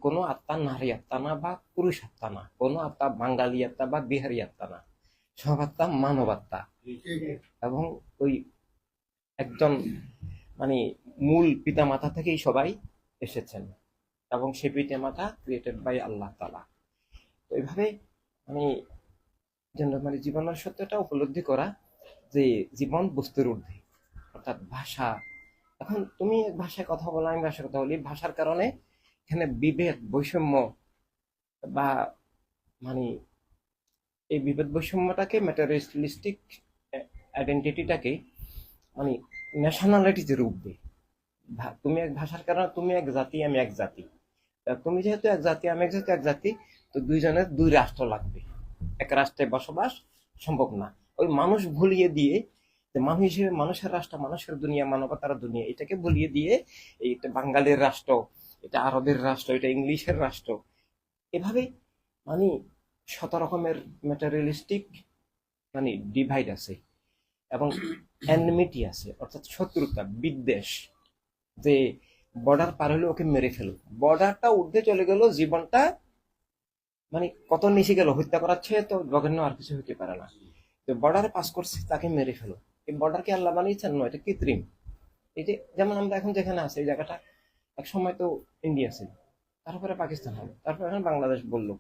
কোনো আত্মা নারী আত্মা না বা পুরুষ আত্মা না, কোনো আত্মা বাঙালি আত্মা বা বিহারি আত্মা না, সব আত্মা মানব আত্মা। এবং ওই একজন মানে মূল পিতামাতা থেকেই সবাই এসেছেন, এবং সে পিতামাতা ক্রিয়েটেড বাই আল্লাহ তাআলা। তো এইভাবে আমি যেন মানে জীবনের সত্যটা উপলব্ধি করা যে জীবন বস্তুর ঊর্ধ্বে, অর্থাৎ ভাষা। এখন তুমি এক ভাষায় কথা বলো, আমি ভাষায় কথা বলি, ভাষার কারণে এখানে বিভেদ বৈষম্য বা মানে এই বিভেদ বৈষম্যটাকে ম্যাটেরিয়ালিস্টিক আইডেন্টিটিটাকে মানে ন্যাশনালিটিতে রূপ দেয়। তুমি এক ভাষার কারণে তুমি এক জাতি, আমি এক জাতি। তুমি যেহেতু এক জাতি, আমি যেহেতু এক জাতি, তো দুইজনের দুই রাষ্ট্র লাগবে, এক রাষ্ট্রে বসবাস সম্ভব না। ওই মানুষ ভুলিয়ে দিয়ে যে মানুষ হিসেবে মানুষের রাষ্ট্র, মানুষের দুনিয়া, মানবতার দুনিয়া, এটাকে ভুলিয়ে দিয়ে এটা বাঙালির রাষ্ট্র, এটা আরবের রাষ্ট্র, এটা ইংলিশের রাষ্ট্র, এভাবে মানে শত রকমের ম্যাটেরিয়ালিস্টিক মানে ডিভাইড আছে এবং এনমিটি আছে, অর্থাৎ শত্রুতা বিদ্বেষ। যে বর্ডার পার হলে ওকে মেরে ফেলো, বর্ডারটা ঊর্ধ্বে চলে গেল, জীবনটা মানে কত নিচে গেল, হত্যা করাচ্ছে তো জঘন্য আর কিছু হতে পারে না। তো বর্ডারে পাস করছে, তাকে মেরে ফেলো। এই বর্ডার কি আল্লাহ বানিয়েছেন? নয়, এটা কৃত্রিম। এই যে যেমন আমরা এখন যেখানে আছি, এই জায়গাটা এক সময় তো ইন্ডিয়া ছিল, তারপরে পাকিস্তান হলো, তারপরে এখন বাংলাদেশ বললো।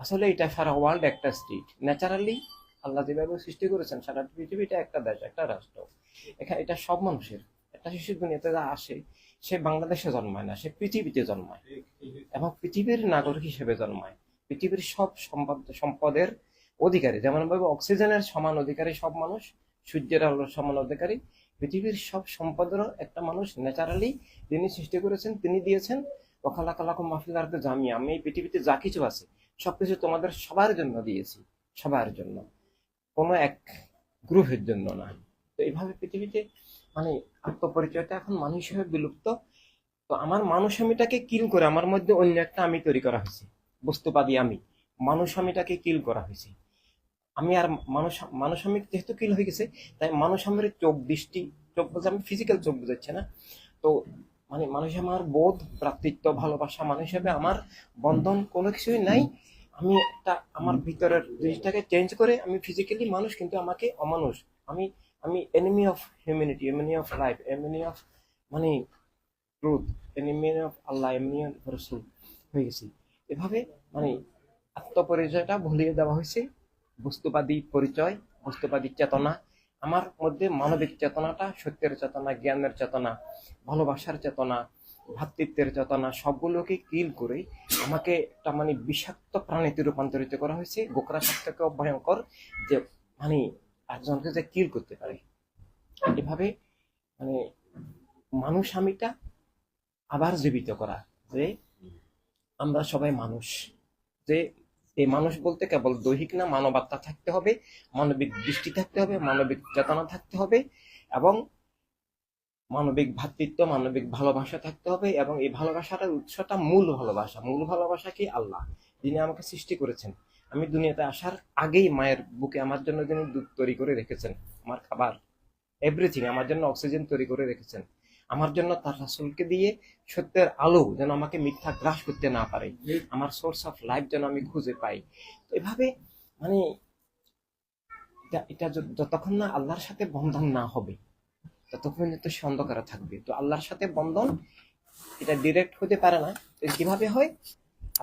আসলে এটা সারা ওয়ার্ল্ড একটা স্টেট, ন্যাচারালি আল্লাহ যেভাবে সৃষ্টি করেছেন সারা পৃথিবীটা একটা দেশ, একটা রাষ্ট্র। এখানে এটা সব মানুষের। একটা শিশু দুনিয়াতে যা আসে, সে বাংলাদেশে জন্মায় না, সে পৃথিবীতে জন্মায় এবং পৃথিবীর নাগরিক হিসেবে জন্মায়। পৃথিবীর সব সম্পদের অধিকারী, যেমন ভাবে অক্সিজেনের সমান অধিকারী সব মানুষ, সূর্যের আলোর সমান অধিকারী, পৃথিবীর সব সম্পদেরও একটা মানুষ ন্যাচারালি যিনি সৃষ্টি করেছেন, তিনি দিয়েছেন। ওখালাকালাকুম মাফিল আরদে জামিয়া, আমি এই পৃথিবীতে যা কিছু আছে সবকিছু তোমাদের সবার জন্য দিয়েছি, সবার জন্য, কোনো এক গ্রুপের জন্য না। তো এইভাবে পৃথিবীতে মানে আত্মপরিচয়টা এখন মানুষ হিসেবে বিলুপ্ত। তো আমার মানুষ আমিটাকে কিল করে আমার মধ্যে অন্য একটা আমি তৈরি করা হয়েছে, বস্তুবাদী আমি। মানুষ আমিটাকে কিল করা হয়েছে। আমি আর মানুষ, মানুষ আমি যেহেতু কিল হয়ে গেছে, তাই মানুষ আমার চোখ দৃষ্টি, চোখ বলতে আমি ফিজিক্যাল চোখ বোঝাচ্ছে না। তো মানে মানুষ আমার বোধ, ভ্রাতৃত্ব, ভালোবাসা, মানুষ হিসেবে আমার বন্ধন কোনো কিছুই নাই। আমি একটা আমার ভিতরের জিনিসটাকে চেঞ্জ করে আমি ফিজিক্যালি মানুষ, কিন্তু আমাকে অমানুষ। আমি আমি enemy of humanity, enemy of life, enemy of মানে truth, enemy of Allah, enemy of রসুল হয়ে গেছি। এভাবে মানে আত্মপরিচয়টা ভুলিয়ে দেওয়া হয়েছে। বস্তুবাদী পরিচয়, বস্তুবাদী চেতনা, আমার মধ্যে মানবিক চেতনাটা, সত্যের চেতনা, জ্ঞানের চেতনা, ভালোবাসার চেতনা, ভ্রাতৃত্বের চেতনা, সবগুলোকে কিল করে আমাকে একটা মানে বিষাক্ত প্রাণীতে রূপান্তরিত করা হয়েছে। গোকরা সবথেকে ভয়ঙ্কর, যে মানে একজনকে যে কিল করতে পারে। এভাবে মানে মানুষ আমিটা আবার জীবিত করা, যে আমরা সবাই মানুষ, যে এই মানুষ বলতে কেবল দৈহিক না, মানবাত্মা থাকতে হবে, মানবিক দৃষ্টি থাকতে হবে, মানবিক চেতনা থাকতে হবে, এবং মানবিক ভ্রাতৃত্ব, মানবিক ভালোবাসা থাকতে হবে। এবং এই ভালোবাসাটার উৎসটা মূল ভালোবাসা। মূল ভালোবাসা কি? আল্লাহ, যিনি আমাকে সৃষ্টি করেছেন। আমি দুনিয়াতে আসার আগেই মায়ের বুকে আমার জন্য যিনি দুধ তৈরি করে রেখেছেন, আমার খাবার, এভরিথিং, আমার জন্য অক্সিজেন তৈরি করে রেখেছেন, আমার জন্য তার রাসূলকে দিয়ে সত্যের আলো যেন আমাকে মিথ্যা গ্রাস করতে না পারে, আমার সোর্স অফ লাইফ যেন আমি খুঁজে পাই। তো এভাবে মানে এটা যতক্ষণ না আল্লাহর সাথে বন্ধন না হবে, ততক্ষণ তো সে অন্ধকারে থাকবে। তো আল্লাহর সাথে বন্ধন এটা ডিরেক্ট হতে পারে না। কিভাবে হয়?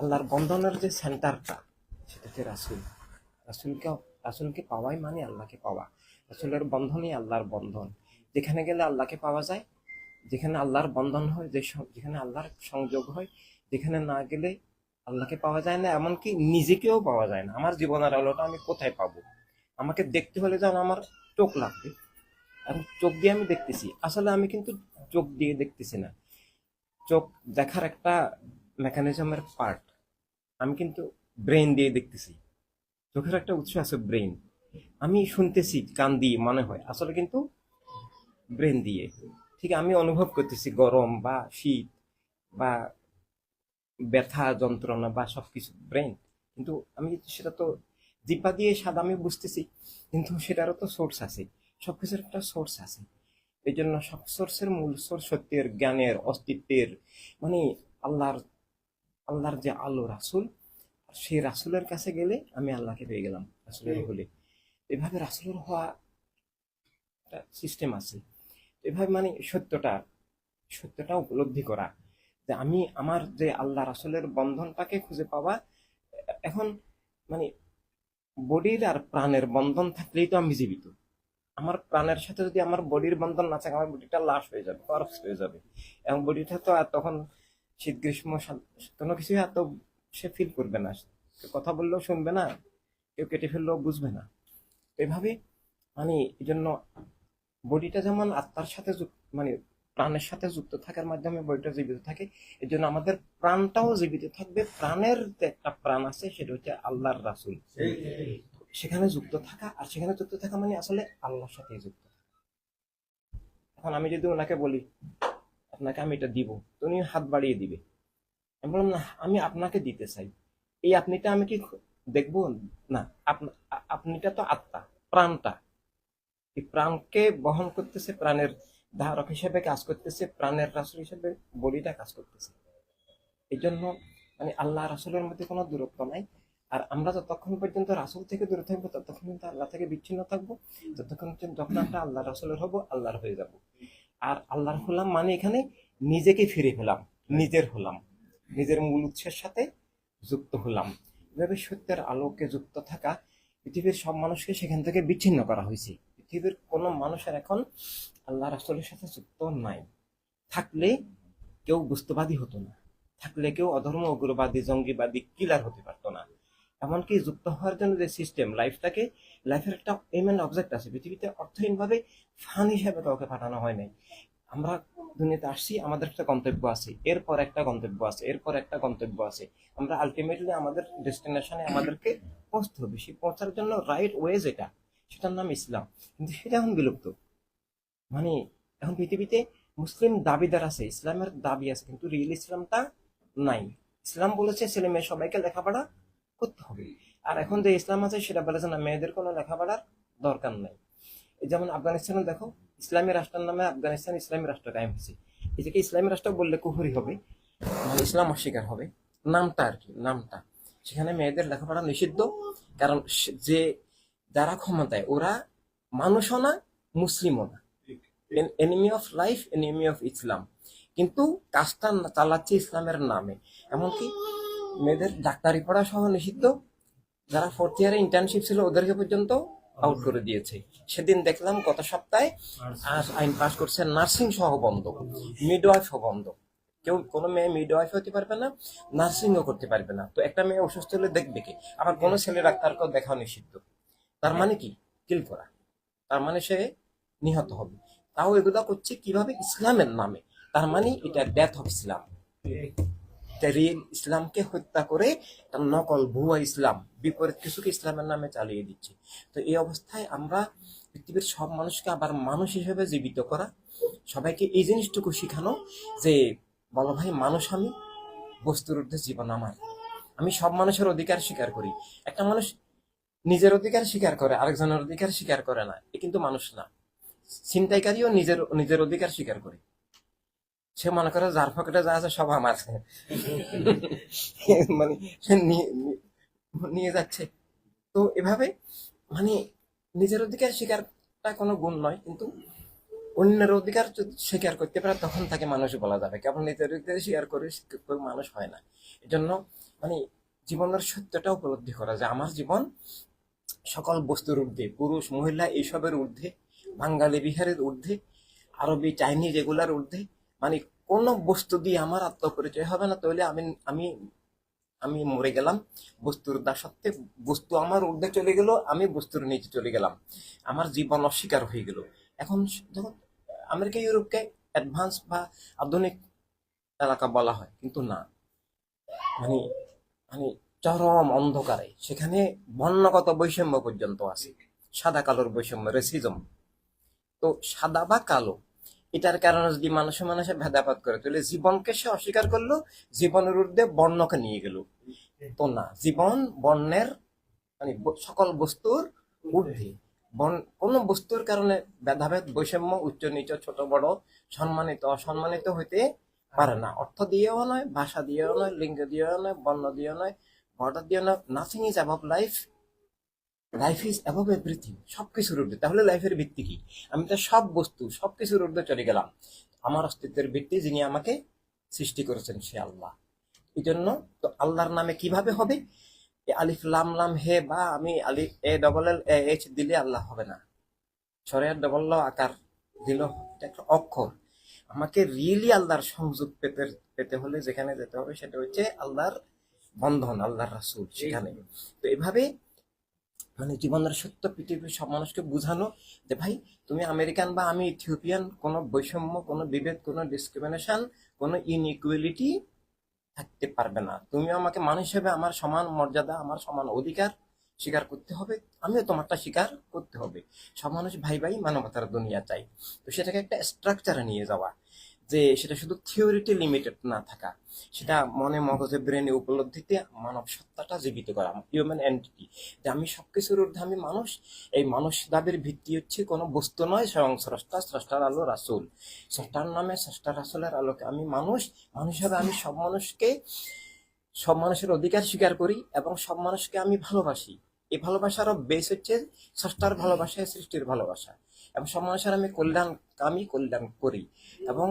আল্লাহর বন্ধনের যে সেন্টারটা, সেটা হচ্ছে রাসূল। রাসূলকে রাসূলকে পাওয়াই মানে আল্লাহকে পাওয়া। রাসূলের বন্ধনই আল্লাহর বন্ধন। যেখানে গেলে আল্লাহকে পাওয়া যায়, যেখানে আল্লাহর বন্ধন হয়, যেখানে আল্লাহর সংযোগ হয়, যেখানে না গেলে আল্লাহকে পাওয়া যায় না, এমনকি নিজেকেও পাওয়া যায় না। আমার জীবনের আলোটা আমি কোথায় পাবো? আমাকে দেখতে হলে যেন আমার চোখ লাগবে, এবং চোখ দিয়ে আমি দেখতেছি। আসলে আমি কিন্তু চোখ দিয়ে দেখতেছি না, চোখ দেখার একটা মেকানিজমের পার্ট। আমি কিন্তু ব্রেন দিয়ে দেখতেছি। চোখের একটা উৎস আছে ব্রেন। আমি শুনতেছি কান দিয়ে মনে হয়, আসলে কিন্তু ব্রেন দিয়ে। ঠিক আমি অনুভব করতেছি গরম বা শীত বা ব্যথা যন্ত্রণা বা সবকিছু ব্রেন, কিন্তু আমি সেটা তো জিহ্বা দিয়ে সাদা আমি বুঝতেছি, কিন্তু সেটারও তো সোর্স আছে, সবকিছুর একটা সোর্স আছে। এই জন্য সব সোর্সের মূল সোর্স সত্যের, জ্ঞানের, অস্তিত্বের মানে আল্লাহর আল্লাহর যে আলো রাসূল, সেই রাসূলের কাছে গেলে আমি আল্লাহকে পেয়ে গেলাম রাসূলের হলে। এভাবে রাসূলের হওয়া একটা সিস্টেম আছে। এভাবে মানে সত্যটা উপলব্ধি করা যে আমি আমার যে আল্লাহ রাসূলের বন্ধনটাকে খুঁজে পাওয়া। এখন মানে বডির আর প্রাণের বন্ধন থাকলেই তো আমি জীবিত। আমার প্রাণের সাথে যদি আমার বডির বন্ধন না থাকে, আমার বডিটা লাশ হয়ে যাবে, কর্পস হয়ে যাবে। এবং বডিটা তো আর তখন শীত গ্রীষ্ম কোনো কিছু এত সে ফিল করবে না, কেউ কথা বললেও শুনবে না, কেউ কেটে ফেললেও বুঝবে না। এভাবে মানে এই জন্য বডিটা যেমন আত্মার সাথে মানে প্রাণের সাথে যুক্ত থাকার মাধ্যমে বডিটা জীবিত থাকে, এই জন্য আমাদের প্রাণটাও জীবিত থাকবে। প্রাণের যে একটা প্রাণ আছে সেটা হচ্ছে আল্লাহর রাসূল, সেখানে যুক্ত থাকা। আর সেখানে যুক্ত থাকা মানে আসলে আল্লাহর সাথে যুক্ত। এখন আমি যদি ওনাকে বলি আপনাকে আমি এটা দিব, তো উনি হাত বাড়িয়ে দিবে। আমি বললাম না, আমি আপনাকে দিতে চাই। এই আপনিটা আমি কি দেখবো? না, আপনিটা তো আত্মা, প্রাণটা, এই প্রাণকে বহন করতেছে, প্রাণের ধারক হিসেবে কাজ করতেছে, প্রাণের রাসূল হিসেবে বডিটা কাজ করতেছে। এই জন্য মানে আল্লাহ রাসূলের মধ্যে কোনো দূরত্ব নাই। আর আমরা যতক্ষণ পর্যন্ত রাসূল থেকে দূরে থাকবো ততক্ষণ কিন্তু আল্লাহ থেকে বিচ্ছিন্ন থাকবো। যখন আমরা আল্লাহ রাসূলের হবো, আল্লাহর হয়ে যাব। আর আল্লাহর হলাম মানে এখানে নিজেকে ফিরে পেলাম, নিজের হলাম, নিজের মূল উৎসের সাথে যুক্ত হলাম। এভাবে সত্যের আলোকে যুক্ত থাকা। পৃথিবীর সব মানুষকে সেখান থেকে বিচ্ছিন্ন করা হয়েছে। পৃথিবীর কোনো মানুষের এখন আল্লাহ রাসূলের সাথে যুক্ত নাই। থাকলে কেউ বুঝতেবাদী হতো না, থাকলে কেউ অধর্ম উগ্রবাদী জঙ্গিবাদী কিলার হতে পারতো না। এমনকি যুক্ত হওয়ার জন্য যে সিস্টেম, লাইফের একটা এম এন্ড অবজেক্ট আছে। পৃথিবীতে অর্থহীনভাবে ফান হিসেবে কাউকে পাঠানো হয় নাই। আমরা দুনিয়াতে আসছি, আমাদের একটা গন্তব্য আছে, এরপর একটা গন্তব্য আছে, এরপর একটা গন্তব্য আছে। আমরা আলটিমেটলি আমাদের ডেস্টিনেশনে আমাদেরকে পৌঁছতে হবে। সেই পৌঁছার জন্য রাইট ওয়ে যেটা, সেটার নাম ইসলাম। কিন্তু সেটা এখন বিলুপ্ত। মানে এখন পৃথিবীতে মুসলিম দাবিদার আছে, ইসলামের দাবি আছে, কিন্তু রিয়েল ইসলামটা নাই। ইসলাম বলেছে ছেলে মেয়ে সবাইকে লেখাপড়া করতে হবে। আর এখন যে ইসলাম আছে সেটা বলেছে না, মেয়েদের কোনো লেখাপড়ার দরকার নাই। এই যেমন আফগানিস্তানে দেখো, ইসলামী রাষ্ট্রের নামে আফগানিস্তান ইসলামী রাষ্ট্র কায়েম হয়েছে। এটাকে ইসলামী রাষ্ট্র বললে কুফরি হবে, মানে ইসলাম অস্বীকার হবে, নামটা আর কি, নামটা। সেখানে মেয়েদের লেখাপড়া নিষিদ্ধ। কারণ যে যারা ক্ষমতায় ওরা মানুষও না, মুসলিমও না, enemy of life, enemy of Islam. কিন্তু কাজটা চালাচ্ছে ইসলামের নামে। এমনকি মেয়েদের ডাক্তারি পড়া সহ নিষিদ্ধ। যারা ফোর্থ ইয়ারে ইন্টার্নশিপ ছিল ওদেরকে পর্যন্ত আউট করে দিয়েছে। সেদিন দেখলাম গত সপ্তাহে আইন পাস করছে, নার্সিং সহ বন্ধ, মিডওয়াইফ বন্ধ। কেউ কোনো মেয়ে মিডওয়াইফ হতে পারবে না, নার্সিংও করতে পারবে না। তো একটা মেয়ে অসুস্থ হলে দেখবে কি? আবার কোনো ছেলে ডাক্তারকেও দেখাও নিষিদ্ধ। তার মানে কি? কিল করা। তার মানে সে নিহত হবে। তাও এগুলা করছে কিভাবে? ইসলামের নামে। তার মানে এটা ডেথ অফ ইসলাম। রিয়েল ইসলামকে হত্যা করে একটা নকল ভুয়া ইসলাম, বিপরীত কিছুকে ইসলামের নামে চালিয়ে দিচ্ছে। তো এই অবস্থায় আমরা পৃথিবীর সব মানুষকে আবার মানুষ হিসেবে জীবিত করা, সবাইকে এই জিনিসটুকু শিখানো যে বলো ভাই, মানুষ আমি, বস্তুর ঊর্ধ্বে জীবন আমার। আমি সব মানুষের অধিকার স্বীকার করি। একটা মানুষ নিজের অধিকার স্বীকার করে, আরেকজনের অধিকার স্বীকার করে না, এ কিন্তু মানুষ না। ছিনতাইকারীও নিজের নিজের অধিকার স্বীকার করে। সে মনে করে যার পকেটে যা আছে সব আমার, মানে সে নিয়ে যাচ্ছে। তো এভাবে মানে নিজের অধিকার স্বীকারটা কোনো গুণ নয়, কিন্তু অন্যের অধিকার যদি স্বীকার করতে পারে তখন তাকে মানুষ বলা যাবে। কেবল নিজের অধিকার স্বীকার করে কেউ মানুষ হয় না। এজন্য মানে জীবনের সত্যটা উপলব্ধি করা যে আমার জীবন সকল বস্তুর ঊর্ধ্বে, পুরুষ মহিলা এইসবের ঊর্ধ্বে, বাঙালি বিহারের ঊর্ধ্বে, আরবি চাইনিজ এগুলার ঊর্ধ্বে। মানে কোন বস্তু দিয়ে আমার আত্মপরিচয় হবে না, তাহলে আমি আমি আমি মরে গেলাম বস্তুর দাসত্বে। বস্তু আমার ঊর্ধ্বে চলে গেল, আমি বস্তুর নিচে চলে গেলাম, আমার জীবন অস্বীকার হয়ে গেল। এখন যখন আমেরিকা ইউরোপকে অ্যাডভান্স বা আধুনিক এলাকা বলা হয়, কিন্তু না, মানে মানে চরম অন্ধকারে সেখানে বর্ণগত বৈষম্য পর্যন্ত আছে, সাদা কালোর বৈষম্য, রেসিজম। তো সাদা বা কালো এটার কারণে যদি মানুষে মানুষে ভেদাভেদ করে, তাহলে জীবনকে সে অস্বীকার করলো, জীবনের ঊর্ধ্বে বর্ণকে নিয়ে গেল। তো না, জীবন বর্ণের মানে সকল বস্তুর ঊর্ধ্বে। কোন বস্তুর কারণে ভেদাভেদ, বৈষম্য, উচ্চ নিচ, ছোট বড়, সম্মানিত অসম্মানিত হইতে পারে না। অর্থ দিয়েও নয়, ভাষা দিয়েও নয়, লিঙ্গ দিয়েও নয়, বর্ণ দিয়েও নয়, বর্ডার দিয়েও নয়। Nothing is above life, life is above everything. সবকিছুর ঊর্ধ্বে। তাহলে লাইফের ভিত্তি কি? আমি তো সব বস্তু, সবকিছুর ঊর্ধ্বে চলে গেলাম। আমার অস্তিত্বের ভিত্তি যিনি আমাকে সৃষ্টি করেছেন সে আল্লাহ। এই জন্য তো আল্লাহর নামে কিভাবে হবে? আলিফ লাম লাম হে, বা আমি আলিফ এ ডবল এল এ এইচ দিলে আল্লাহ হবে না। সরেয়ার ডবল ল আকার দিল, এটা একটা অক্ষর। আমাকে রিয়েলি আল্লাহর সংযোগ পেতে পেতে হলে যেখানে যেতে হবে সেটা হচ্ছে আল্লাহর বন্ধন, আল্লাহর রাসূল সেখানে। তো এভাবে মানে জীবনের সত্য পৃথিবীর সব মানুষকে বুঝানো যে ভাই, তুমি আমেরিকান বা আমি ইথিওপিয়ান, কোনো বৈষম্য, কোনো বিভেদ, কোনো ডিসক্রিমিনেশন, কোনো ইনইকুয়ালিটি থাকতে পারবে না। তুমি আমাকে মানুষ হিসেবে আমার সমান মর্যাদা, আমার সমান অধিকার স্বীকার করতে হবে, আমিও তোমারটা স্বীকার করতে হবে। সব মানুষ ভাই ভাই, মানবতার দুনিয়া চাই। তো সেটাকে একটা স্ট্রাকচারে নিয়ে যাওয়া, যে সেটা শুধু থিওরিতে লিমিটেড না থাকা, সেটা মনে, মগজে, ব্রেনে, উপলব্ধিতে মানব সত্তাটা জীবিত করা, হিউম্যান এন্টিটি। যে আমি সবকিছুর ঊর্ধ্বে, আমি মানুষ। এই মানুষ দাবির ভিত্তি হচ্ছে কোনো বস্তু নয়, স্বয়ং স্রষ্টা, স্রষ্টার আলো রাসূল। স্রষ্টার নামে, স্রষ্টার রাসূলের আলোকে আমি মানুষ। মানুষ হিসাবে আমি সব মানুষকে, সব মানুষের অধিকার স্বীকার করি এবং সব মানুষকে আমি ভালোবাসি। এই ভালোবাসারও বেস হচ্ছে স্রষ্টার ভালোবাসা, সৃষ্টির ভালোবাসা। এবং সব মানুষের আমি কল্যাণ কামি, কল্যাণ করি। এবং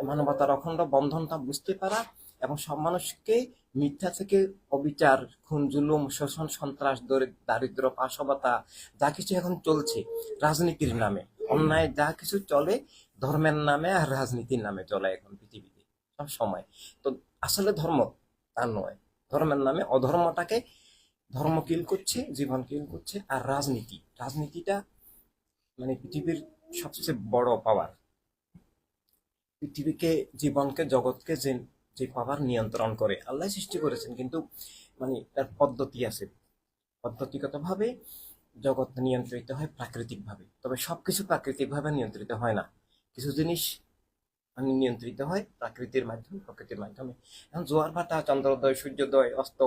মানবতার অখণ্ড বন্ধনটা বুঝতে পারা, এবং সব মানুষকে মিথ্যা থেকে অবিচার, খুন, জুলুম, শোষণ, সন্ত্রাস, দারিদ্র, পাশবতা, যা কিছু এখন চলছে রাজনীতির নামে, অন্যায় যা কিছু চলে ধর্মের নামে আর রাজনীতির নামে চলে এখন পৃথিবীতে সব সময়। তো আসলে ধর্ম তা নয়। ধর্মের নামে অধর্মটাকে ধর্ম কিল করছে, জীবন কিল করছে। আর রাজনীতি, রাজনীতিটা মানে পৃথিবীর সবচেয়ে বড় পাওয়ার। পৃথিবীকে, জীবনকে, জগৎকে যে যে পাওয়ার নিয়ন্ত্রণ করে আল্লাহ সৃষ্টি করেছেন, কিন্তু মানে তার পদ্ধতি আছে। পদ্ধতিগতভাবে জগৎ নিয়ন্ত্রিত হয় প্রাকৃতিক ভাবে, তবে সবকিছু প্রাকৃতিক ভাবে নিয়ন্ত্রিত হয় না। কিছু জিনিস মানে নিয়ন্ত্রিত হয় প্রাকৃতির মাধ্যমে, প্রকৃতির মাধ্যমে। এখন জোয়ার ভাটা, চন্দ্রোদয়, সূর্যোদয়, অস্ত,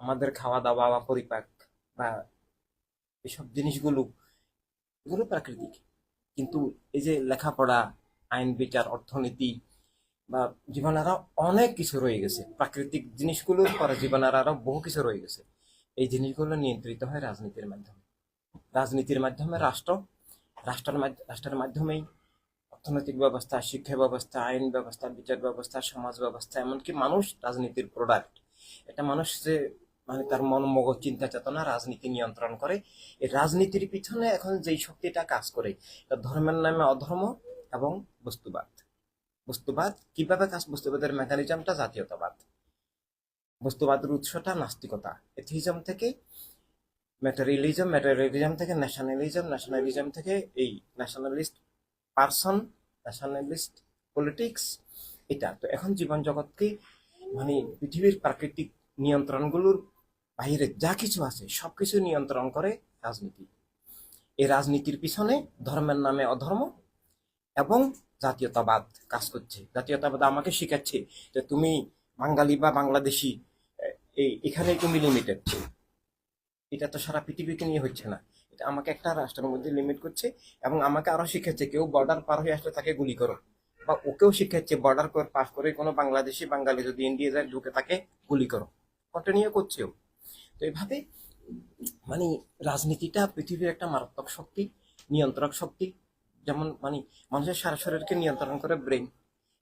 আমাদের খাওয়া দাওয়া বা পরিপাক বা এসব জিনিসগুলো, এগুলো প্রাকৃতিক। কিন্তু এই যে লেখাপড়া, আইন বিচার, অর্থনীতি বা জীবনের আরো অনেক কিছু রয়ে গেছে, প্রাকৃতিক জিনিসগুলোর পরে জীবনের আরো বহু কিছু রয়ে গেছে। এই জিনিসগুলো নিয়ন্ত্রিত হয় রাজনীতির মাধ্যমে। রাজনীতির মাধ্যমে রাষ্ট্র, রাষ্ট্রের মাধ্যমেই অর্থনৈতিক ব্যবস্থা, শিক্ষা ব্যবস্থা, আইন ব্যবস্থা, বিচার ব্যবস্থা, সমাজ ব্যবস্থা, এমনকি মানুষ রাজনীতির প্রোডাক্ট। এটা মানুষ যে মানে তার মন, মগজ, চিন্তা চেতনা রাজনীতি নিয়ন্ত্রণ করে। এই রাজনীতির পিছনে এখন যেই শক্তিটা কাজ করে, এটা ধর্মের নামে অধর্ম এবং বস্তুবাদ। বস্তুবাদ কিভাবে কাজ? বস্তুবাদের মেকানিজমটা জাতীয়তাবাদ। বস্তুবাদের উৎসটা নাস্তিকতা, এথিজম থেকে ম্যাটেরিয়ালিজম, ম্যাটেরিয়ালিজম থেকে ন্যাশনালিজম, ন্যাশনালিজম থেকে এই ন্যাশনালিস্ট পার্সন, ন্যাশনালিস্ট পলিটিক্স। এটা তো এখন জীবন জগৎকে মানে পৃথিবীর প্রাকৃতিক নিয়ন্ত্রণগুলোর বাইরে যা কিছু আছে সবকিছু নিয়ন্ত্রণ করে রাজনীতি। এই রাজনীতির পিছনে ধর্মের নামে অধর্ম এবং জাতীয়তাবাদ কাজ করছে। জাতীয়তাবাদ আমাকে শিখাচ্ছে যে তুমি বাঙালি বা বাংলাদেশি, এই এখানেই তুমি লিমিটেড। এটা তো সারা পৃথিবীকে নিয়ে হচ্ছে না, এটা আমাকে একটা রাষ্ট্রের মধ্যে লিমিট করছে। এবং আমাকে আরো শিখাচ্ছে, কেউ বর্ডার পার হয়ে আসলে তাকে গুলি করো, বা ওকেও শিখাচ্ছে বর্ডার পার করে কোনো বাংলাদেশি বাঙালি যদি ইন্ডিয়া যায় ঢুকে তাকে গুলি করো, কন্টিনিউ করছেও। তো এইভাবে মানে রাজনীতিটা পৃথিবীর একটা মারাত্মক শক্তি, নিয়ন্ত্রক শক্তি। যেমন মানে মানুষের সারা শরীরকে নিয়ন্ত্রণ করে ব্রেন,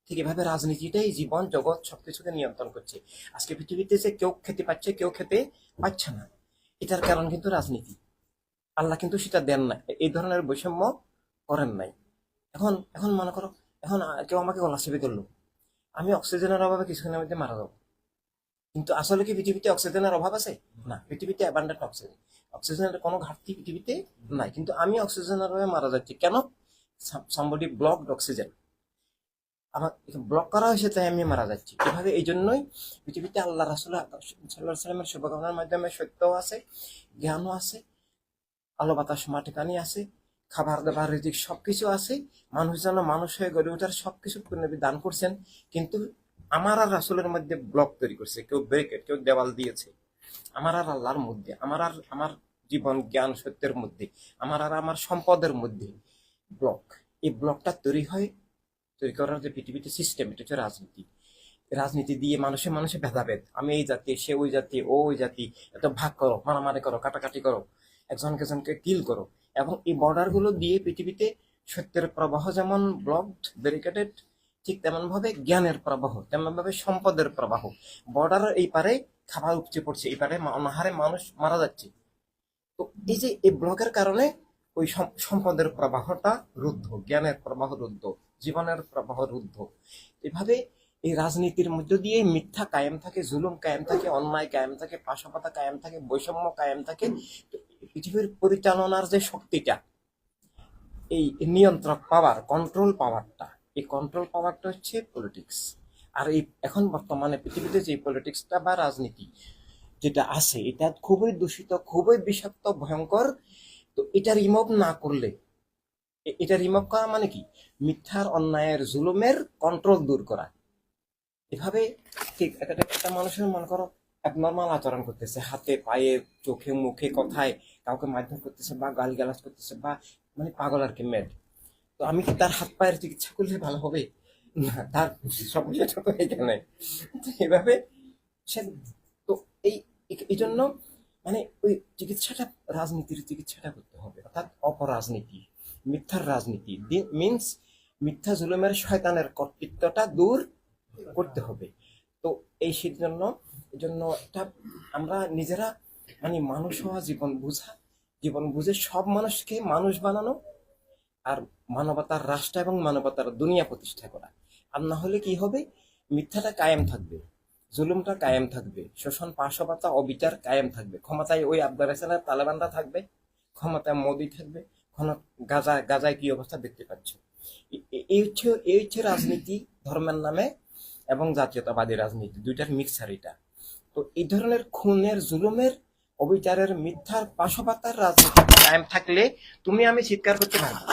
ঠিক এভাবে রাজনীতিটাই জীবন জগৎ সবকিছুকে নিয়ন্ত্রণ করছে। আজকে পৃথিবীতে যে কেউ খেতে পাচ্ছে, কেউ খেতে পাচ্ছে না, এটার কারণ কিন্তু রাজনীতি। আল্লাহ কিন্তু সেটা দেন না, এই ধরনের বৈষম্য করেন নাই। এখন এখন মনে করো, এখন কেউ আমাকে গলা চেপে ধরলো, আমি অক্সিজেনের অভাবে কিছুক্ষণের মধ্যে মারা যাবো। কিন্তু আসলে কি পৃথিবীতে অক্সিজেনের অভাব আছে? না, পৃথিবীতে অ্যাবান্ডেন্ট অক্সিজেন, অক্সিজেনের কোনো ঘাটতি পৃথিবীতে নাই। কিন্তু আমি অক্সিজেনের অভাবে মারা যাচ্ছি কেন? সামবডি ব্লকড অক্সিজেন, আমার ব্লক করা হয়েছে, তাই আমি মারা যাচ্ছি। এভাবে এই জন্যই পৃথিবীতে আল্লাহ রাসূল সাল্লাল্লাহু আলাইহি সাল্লামের শুভকামনার মাধ্যমে সত্যও আছে, জ্ঞানও আছে, আলো বাতাস মাটি পানি আছে, খাবার দাবার রিজিক সবকিছু আছে। মানুষ যেন মানুষ হয়ে গড়ে ওঠার সবকিছু নবী দান করছেন। কিন্তু আমার আর রাসূলের মধ্যে ব্লক তৈরি করছে, কেউ ব্রেকেট, কেউ দেওয়াল দিয়েছে। আমার আর আল্লাহর মধ্যে, আমার আর আমার জীবন জ্ঞান সত্যের মধ্যে, আমার আর আমার সম্পদের মধ্যে ব্লক। এই ব্লকটা তৈরি হয় তৈরি করার যে পৃথিবীতে সিস্টেম, এটা হচ্ছে রাজনীতি। রাজনীতি দিয়ে মানুষে মানুষে ভেদাভেদ, আমি এই জাতি, সে ওই জাতি, ও ওই জাতি, এত ভাগ করো, মারামারি করো, কাটাকাটি করো, একজনকে একজনকে কিল করো। এবং এই বর্ডার গুলো দিয়ে পৃথিবীতে সত্যের প্রবাহ যেমন ব্লকড, ব্যারিকেডেড, ঠিক তেমন ভাবে জ্ঞানের প্রবাহ, তেমন ভাবে সম্পদের প্রবাহ। বর্ডারের এই পারে খাবার উপচে পড়ছে, এই পারে অনাহারে মানুষ মারা যাচ্ছে। তো এই যে এই ব্লকের কারণে ওই সম্পদের প্রবাহটা রুদ্ধ, জ্ঞানের প্রবাহ রুদ্ধ, জীবনের প্রবাহ রুদ্ধ। এভাবে এই রাজনীতির মধ্য দিয়ে মিথ্যা কায়েম থাকে, জুলুম কায়েম থাকে, অন্যায় কায়েম থাকে, পাশাপাতা কায়েম থাকে, বৈষম্য কায়েম থাকে। তো পৃথিবীর পরিচালনার যে শক্তিটা, এই নিয়ন্ত্রক পাওয়ার, কন্ট্রোল পাওয়ারটা, এই কন্ট্রোল পাওয়ারটা হচ্ছে পলিটিক্স। আর এই এখন বর্তমানে পৃথিবীতে যে পলিটিক্সটা বা রাজনীতি যেটা আছে, এটা খুবই দূষিত, খুবই বিষাক্ত, ভয়ঙ্কর। তো এটা রিমুভ না করলে, এটা রিমুভ করা মানে কি, মিথ্যার, অন্যায়ের, জুলুমের কন্ট্রোল দূর করা। এভাবে ঠিক একটা মানুষের মনে করো অ্যাবনর্মাল আচরণ করতেছে, হাতে পায়ে চোখে মুখে কথায় কাউকে মারধর করতেছে বা গালিগালাজ করতেছে, বা মানে পাগল আর কি, ম্যাড। তো আমি কি তার হাত পায়ের চিকিৎসা করলে ভালো হবে? না, তার সমস্যাটা তো এখানে। তো এভাবে সে, তো এই এই জন্য মানে ওই চিকিৎসাটা, রাজনীতির চিকিৎসাটা করতে হবে, অর্থাৎ অপরাজনীতি, মিথ্যার রাজনীতি মিন্স মিথ্যা জুলুমের শয়তানের কর্তৃত্বটা দূর করতে হবে। তো এই জন্য, এটা আমরা নিজেরা মানে মানুষ হওয়া, জীবন বুঝা, জীবন বুঝে সব মানুষকে মানুষ বানানো, আর মানবতার রাষ্ট্র এবং মানবতার দুনিয়া প্রতিষ্ঠা করা। আর না হলে কি হবে, মিথ্যাটা কায়েম থাকবে, জুলুমটা কায়েম থাকবে, শোষণ, পাশবাতা, অবিচার কায়েম থাকবে। ক্ষমতায় ওই আফগানিস্তানের তালেবানরা থাকবে, ক্ষমতায় মোদি থাকবে, গাজায় কি অবস্থা দেখতে পাচ্ছ। এই হচ্ছে রাজনীতি, ধর্মের নামে এবং জাতীয়তাবাদী রাজনীতি, দুইটার মিক্সার এটা। তো এই ধরনের খুনের, জুলুমের, অবিচারের, মিথ্যার, পাশবাতার রাজনীতি কায়েম থাকলে তুমি আমি চিৎকার করতে পারবো,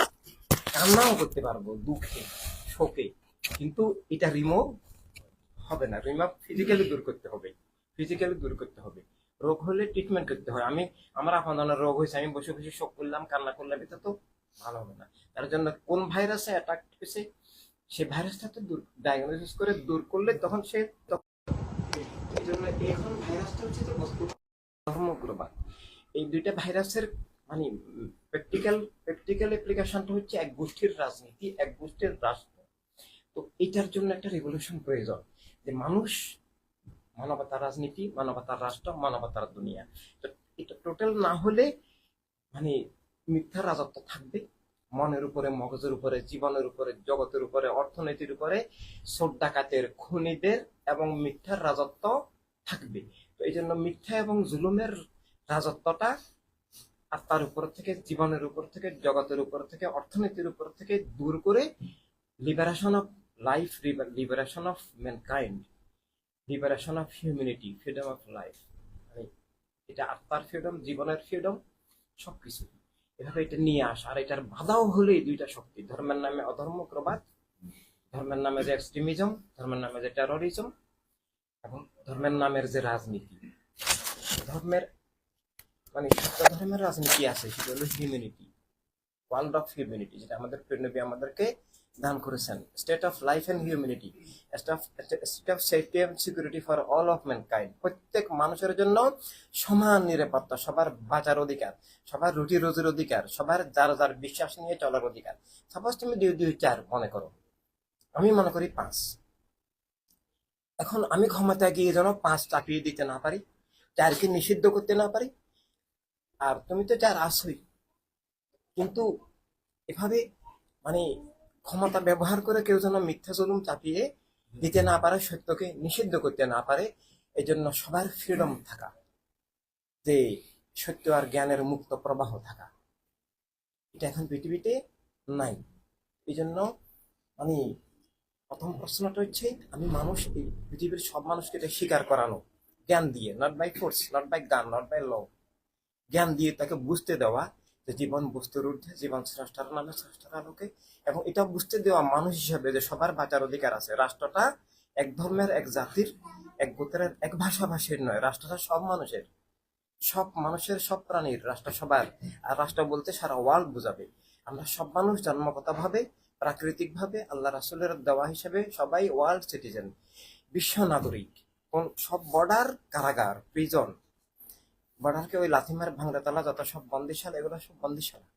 কান্নাও করতে পারবো, দুঃখে, শোকে, কিন্তু এটা রিমুভ হবে না। রিমুভ ফিজিক্যালি দূর করতে হবে, ফিজিক্যালি দূর করতে হবে। রোগ হলে ট্রিটমেন্ট করতে হয়। আমার আপনার রোগ হয়েছে, আমি বসে বসে শোক করলাম, কান্না করলাম, এটা তো ভালো হবে না। তার জন্য কোন ভাইরাসে অ্যাটাক হয়েছে, সে ভাইরাসটা তো ডায়াগনোসিস করে দূর করলে তখন সে, এই জন্য এখন ভাইরাসটা হচ্ছে যে বস্তু ধর্মগ্রবাদ। এই দুইটা ভাইরাসের মানে প্র্যাকটিক্যাল অ্যাপ্লিকেশনটা হচ্ছে এক গোষ্ঠীর রাজনীতি, এক গোষ্ঠীর রাষ্ট্র। তো এটার জন্য একটা রেভলিউশন প্রয়োজন, যে মানুষ, মানবতার রাজনীতি, মানবতার রাষ্ট্র, মানবতার দুনিয়া। তো এটা টোটাল না হলে মানে মিথ্যা রাজত্ব থাকবে, মনের উপরে, মগজের উপরে, জীবনের উপরে, জগতের উপরে, অর্থনীতির উপরে, চোর ডাকাতের, খুনিদের এবং মিথ্যার রাজত্ব থাকবে। তো এই জন্য মিথ্যা এবং জুলুমের রাজত্বটা আত্মার উপর থেকে, জীবনের উপর থেকে, জগতের উপর থেকে, অর্থনীতির উপর থেকে দূর করে liberation of life, liberation of mankind, liberation of humanity, freedom of life, মানে এটা আত্মার ফ্রিডম, জীবনের ফ্রিডম, সবকিছু এভাবে এটা নিয়ে আসা। আর এটার বাধাও হলে এই দুইটা শক্তি, ধর্মের নামে অধর্মপ্রবাদ, ধর্মের নামে যে এক্সট্রিমিজম, ধর্মের নামে যে টেরোরিজম, এবং ধর্মের নামের যে রাজনীতি। ধর্মের মানে সত্য ধর্মের রাজনীতি আছে, সেটা হলো হিউম্যানিটি, ওয়ার্ল্ড অফ হিউম্যানিটি, যেটা আমাদের নবী আমাদেরকে দান করেছেন। State of life and humanity, state of safety and security for all of mankind. প্রত্যেক মানুষের জন্য সমান নিরাপত্তা, সবার বাঁচার অধিকার, সবার রুটি রোজির অধিকার, সবার যার যার বিশ্বাস নিয়ে চলার অধিকার। সাপোজ তুমি 2-2-4 মনে করো, আমি মনে করি 5। এখন আমি ক্ষমতায় গিয়ে যেন 5 চাপিয়ে দিতে না পারি, 4কে নিষিদ্ধ করতে না পারি। আর তুমি তো 4 আসোই, কিন্তু এভাবে মানে ক্ষমতা ব্যবহার করে কেউ যেন মিথ্যা জুলুম চাপিয়ে দিতে না পারে, সত্যকে নিষিদ্ধ করতে না পারে। এই জন্য সবার ফ্রিডম থাকা, যে সত্য আর জ্ঞানের মুক্ত প্রবাহ থাকা, এটা এখন পৃথিবীতে নাই। এই জন্য মানে প্রথম প্রশ্নটা হচ্ছে, আমি মানুষ, এই পৃথিবীর সব মানুষকে এটা স্বীকার করানো, জ্ঞান দিয়ে, not by force, not by gun, not by law, জ্ঞান দিয়ে তাকে বুঝতে দেওয়া যে জীবন বস্তুর ঊর্ধ্বে, জীবন স্রষ্টার নামে, স্রষ্টার আলোকে। এবং এটা বুঝতে দেওয়া মানুষ হিসেবে যে সবার বাঁচার অধিকার আছে। রাষ্ট্রটা এক ধর্মের, এক জাতির, এক গোত্রের, এক ভাষাভাষীর নয়। রাষ্ট্রটা সব মানুষের, সব মানুষের, সব প্রাণীর, রাষ্ট্র সবার। আর রাষ্ট্র বলতে সারা ওয়ার্ল্ড বোঝাবে। আমরা সব মানুষ জন্মগতভাবে প্রাকৃতিক ভাবে আল্লাহ রাসূলের দেওয়া হিসেবে সবাই ওয়ার্ল্ড সিটিজেন, বিশ্ব নাগরিক। কোন সব বর্ডার কারাগার, প্রিজন, বর্ডারকে ওই লাথিমার ভাঙ্গাতালা যত সব বন্দিশালা, এগুলো সব বন্দিশালা।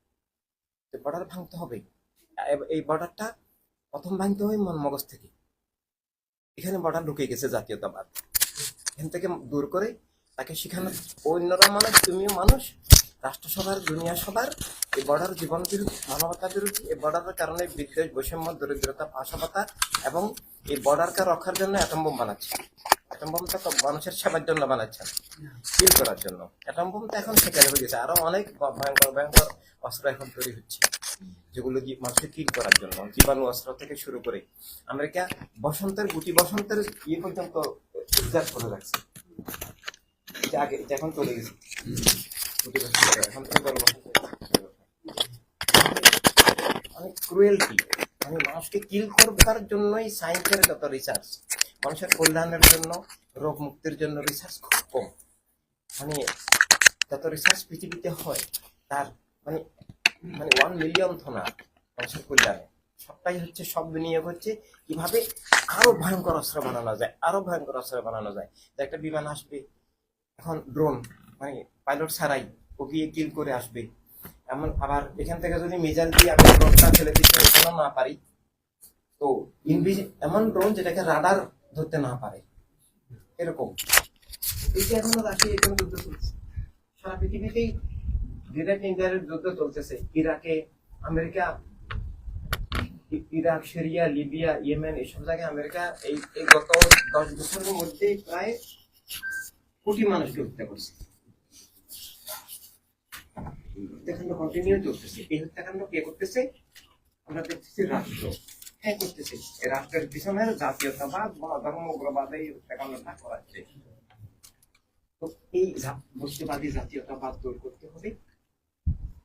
বর্ডার ভাঙতে হবে। এই বর্ডারটা প্রথম ভাঙতে হবে মন মগজ থেকে। এখানে বর্ডার ঢুকে গেছে জাতীয়তাবাদ, এখান থেকে দূর করে তাকে শিখানো অন্যরা মানুষ, তুমিও মানুষ, রাষ্ট্রসভার দুনিয়া সবার এই বর্ডার জীবন বিরোধী, মানবতা বিরোধী। এই বর্ডারের কারণে বিদ্বেষ, বৈষম্য, দরিদ্রতা, পাশাপাতা এবং এই বর্ডারকে রক্ষার জন্য অ্যাটম বোম বানাচ্ছে। অ্যাটম বোম তো মানুষের সেবার জন্য বানাচ্ছেন, কিল করার জন্য। অ্যাটম বোম তো এখন সেখানে হয়ে গেছে, আরো অনেক ভয়ঙ্কর ভয়ঙ্কর অস্ত্র এখন তৈরি হচ্ছে, যেগুলো মানুষকে কিল করার জন্য, জীবাণু অস্ত্র থেকে শুরু করে। আমেরিকা বসন্তের গুটি, বসন্তের ইয়ে পর্যন্ত রিজার্ভ করে রাখছে, আগে এখন চলে গেছে গুটি বসন্ত, এখন থেকে বড় বসন্ত। অনেক ক্রুয়েলটি, মানে মানুষকে কিল করবার জন্যই সায়েন্সের যত রিসার্চ, মানুষের কল্যাণের জন্য, রোগ মুক্তির জন্য রিসার্চ খুব কম। মানে যত রিসার্চ পৃথিবীতে হয় তার মানে মানে 1 মিলিয়ন না মানুষের কল্যাণে। সবটাই হচ্ছে, সব বিনিয়োগ হচ্ছে কিভাবে আরো ভয়ঙ্কর অস্ত্র বানানো যায়, আরো ভয়ঙ্কর অস্ত্র বানানো যায়। একটা বিমান আসবে এখন, ড্রোন, মানে পাইলট ছাড়াই ও গিয়ে কিল করে আসবে। এমন আবার এখান থেকে যদি মিজাইল দিয়ে আমি ড্রোনটা ফেলে দিতে না পারি, তো এমন ড্রোন যেটাকে রাডার ধরতে না পারে, এরকম। এই যে এখনো রাশিয়া এখানে যুদ্ধ চলছে, সারা পৃথিবীতেই ডিরেক্ট ইন্ডিয়ার যুদ্ধ চলতেছে। ইরাকে America, Iraq, Syria, Libya, Yemen, এইসব জায়গায় আমেরিকা এই গত 10 বছরের মধ্যে প্রায় কোটি মানুষকে হত্যা করছে। হত্যাকাণ্ড কন্টিনিউ চলতেছে। এই হত্যাকাণ্ড কে করতেছে? আমরা দেখতেছি রাষ্ট্র, হ্যাঁ করতেছে। এই রাষ্ট্রের পিছনের জাতীয়তাবাদ, ধর্ম, উগ্রবাদ এই হত্যাকাণ্ডটা করাচ্ছে। তো এই বস্তুবাদী জাতীয়তাবাদ দূর করতে হবে,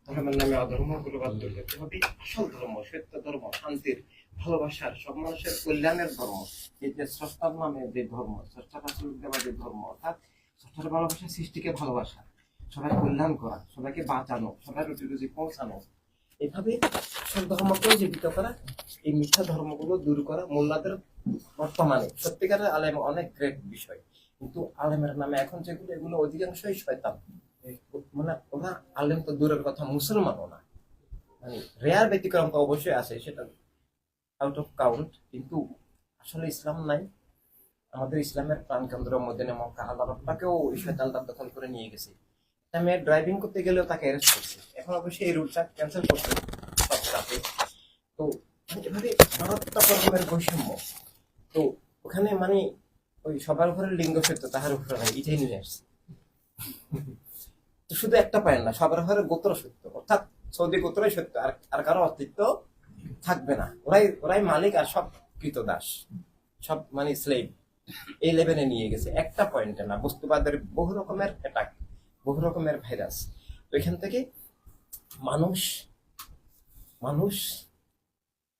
ধর্মের নামে অধর্ম, উগ্রবাদ দূর করতে হবে। আসল ধর্ম, সত্য ধর্ম, শান্তির, ভালোবাসার, সব মানুষের কল্যাণের ধর্ম, এই যে স্রষ্টার নামে যে ধর্ম, স্রষ্টার আসল দেওয়া যে ধর্ম, অর্থাৎ স্রষ্টার ভালোবাসা, সৃষ্টিকে ভালোবাসা, সবাই কল্যাণ করা, সবাইকে বাঁচানো, সবাই রুটি রুজি পৌঁছানো, এভাবে সব ধর্মকেও জীবিত করা, এই মিথ্যা ধর্মগুলো দূর করা। মোল্লাদের বর্তমানে সত্যিকারের আলেম অনেক গ্রেট বিষয়, কিন্তু আলেমের নামে এখন যেগুলো, এগুলো অধিকাংশই শয়তান। মানে ওরা আলেম তো দূরের কথা, মুসলমানও না। মানে রেয়ার ব্যতিক্রম তো অবশ্যই আছে, সেটা আউট অফ কাউন্ট, কিন্তু আসলে ইসলাম নাই। আমাদের ইসলামের প্রাণকেন্দ্র মদিনা মক্কা, আল্লাহটাকেও ওই শয়তানটা দখল করে নিয়ে গেছে। মেয়ে ড্রাইভিং করতে গেলেও তাকে অ্যারেস্ট করছে, এখন অবশ্যই এই রুলটা ক্যান্সেল করছে সব স্টাফে। তো এভাবে মারাত্মক রকমের বৈষম্য। তো ওখানে মানে ওই সবার ঘরের লিঙ্গ সত্য, তাহার উপরে নাই, এটাই নিয়ে আসছে। তো শুধু একটা পায় না, সবার ঘরের গোত্র সত্য, অর্থাৎ সৌদি গোত্রই সত্য, আর কারো অস্তিত্ব থাকবে না। ওরাই মালিক, আর সব কৃতদাস, সব মানে স্লেভ। এই লেভেলে নিয়ে গেছে, একটা পয়েন্টে না। বস্তুবাদের বহু রকমের অ্যাটাক, বহু রকমের ভাইরাস। তো এখান থেকে মানুষ,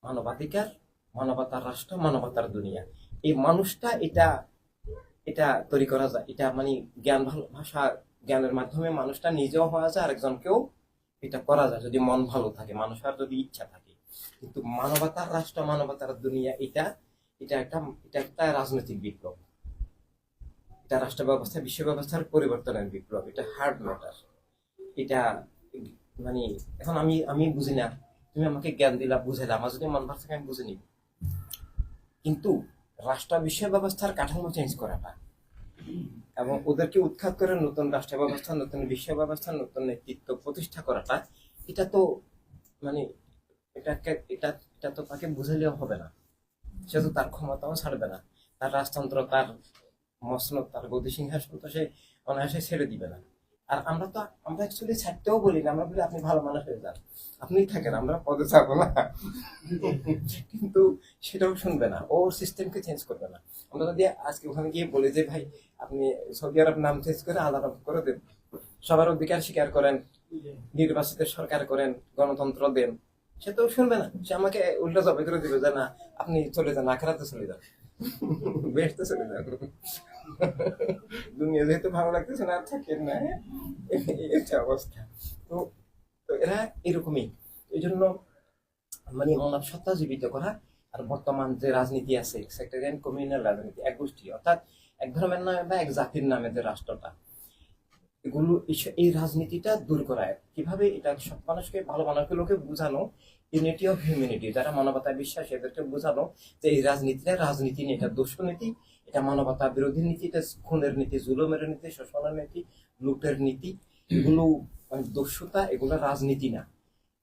মানবাধিকার, মানবতার রাষ্ট্র, মানবতার দুনিয়া, এই মানুষটা এটা এটা তৈরি করা যায়। এটা মানে জ্ঞান, ভাষা, জ্ঞানের মাধ্যমে মানুষটা নিজেও হওয়া যায়, আরেকজনকেও এটা করা যায় যদি মন ভালো থাকে, মানুষের যদি ইচ্ছা থাকে। কিন্তু মানবতার রাষ্ট্র, মানবতার দুনিয়া, এটা এটা একটা এটা একটা রাজনৈতিক বিপ্লব, এটা রাষ্ট্র ব্যবস্থা, বিশ্ব ব্যবস্থার পরিবর্তনের বিপ্লব, এটা হার্ড ম্যাটার। এটা মানে এখন আমি বুঝি না, তুমি আমাকে জ্ঞান দিলা, বুঝাইলা, আমার যদি মন ভালো থাকে আমি বুঝে নিব। কিন্তু রাষ্ট্র বিশ্ব ব্যবস্থার কাঠামো চেঞ্জ করাটা এবং ওদেরকে উৎখাত করে নতুন রাষ্ট্র ব্যবস্থা, নতুন বিশ্ব ব্যবস্থা, নতুন নেতৃত্ব প্রতিষ্ঠা করাটা, এটা তো মানে এটাকে এটা এটা তো তাকে বুঝাইলেও হবে না। সে তো তার ক্ষমতাও ছাড়বে না, তার রাজতন্ত্র, তার মসনদ, তার গদি সিংহাসন তো সে অনায়াসে ছেড়ে দিবে না। আর আমরা অ্যাকচুয়ালি ছাড়তেও বলি না, আমরা বলি আপনি ভালো মানুষ হয়ে যান, আপনি থাকেন, আমরা পদে যাবো না। কিন্তু সেটাও শুনবে না, ওর সিস্টেমকে চেঞ্জ করবে না। আমরা যদি আজকে ওখানে গিয়ে বলি যে ভাই আপনি সৌদি আরব নাম চেঞ্জ করে আলাদা করে দেন, সবার অধিকার স্বীকার করেন, নির্বাচিত সরকার করেন, গণতন্ত্র দেন, সে তো শুনবে না। সে আমাকে উল্টো জবাই করে দিবে যে না আপনি চলে যান, আখেরাতে চলে যান, বেহেশতে চলে যান, দুনিয়া যেহেতু ভালো লাগতেছে না, আর থাকেন না। এই একটা অবস্থা। তো তো এরা এরকমই। এই জন্য মানে মানব সত্তা জীবিত করা। আর বর্তমান যে রাজনীতি আছে সেক্টরিয়ান কমিউনাল রাজনীতি, এক গোষ্ঠী অর্থাৎ এক ধর্মের নামে বা এক জাতির নামে যে রাষ্ট্রটা, এগুলো এই রাজনীতিটা দূর করায় কিভাবে, এটা সব মানুষকে, ভালো মানুষগুলোকে বোঝানো, ইউনিটি অফ হিউম্যানিটি, যারা মানবতায় বিশ্বাসী এদেরকে বোঝানো যে এই রাজনীতিটা রাজনীতি নেই, এটা দুষ্কৃতি, এটা মানবতা বিরোধী নীতি, এটা খুনের নীতি, জুলুমের নীতি, শোষণের নীতি, লুটের নীতি, এগুলো মানে দস্যুতা, এগুলো রাজনীতি না।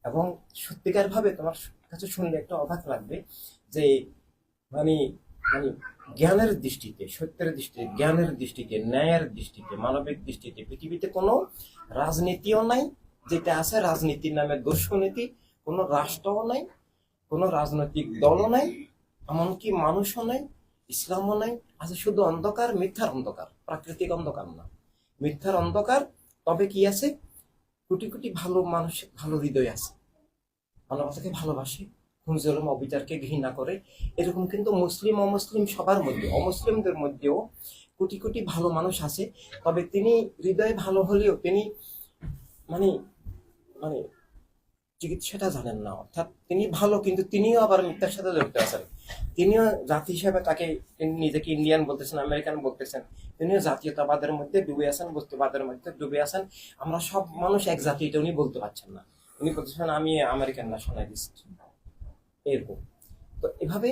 এবং সত্যিকার ভাবে তোমার কাছে শুনলে একটা অবাক লাগবে যে মানে মানে জ্ঞানের দৃষ্টিতে, সত্যের দৃষ্টিতে, জ্ঞানের দৃষ্টিতে, ন্যায়ের দৃষ্টিতে, মানবিক দৃষ্টিতে পৃথিবীতে কোনো রাজনীতিও নাই, যেটা আছে রাজনীতির নামে দুর্নীতি, কোনো রাষ্ট্রও নাই, কোনো রাজনৈতিক দলও নাই, এমনকি মানুষও নাই, ইসলামও নাই, আছে শুধু অন্ধকার, মিথ্যার অন্ধকার, প্রাকৃতিক অন্ধকার না, মিথ্যার অন্ধকার। তবে কি আছে, কোটি কোটি ভালো মানুষ, ভালো হৃদয় আছে, মানবতাকে ভালোবাসে, খুন জুলুম অবিচারকে ঘৃণা করে, এরকম কিন্তু মুসলিম অমুসলিম সবার মধ্যে, অমুসলিমদের মধ্যেও কোটি কোটি ভালো মানুষ আছে। তবে তিনি হৃদয়ে ভালো হলেও তিনি মানে মানে চিকিৎসাটা জানেন না, অর্থাৎ তিনি ভালো কিন্তু তিনিও আবার মিথ্যার সাথে জড়িত আছেন। তিনিও জাতি হিসেবে তাকে, তিনি নিজেকে ইন্ডিয়ান বলতেছেন, আমেরিকান বলতেছেন, তিনিও জাতীয়তাবাদের মধ্যে ডুবে আছেন, বস্তুবাদের মধ্যে ডুবে আছেন। আমরা সব মানুষ এক জাতি, এটা উনি বলতে পারছেন না। উনি বলতেছেন আমি আমেরিকান ন্যাশনালিস্ট, এরকম। তো এভাবে,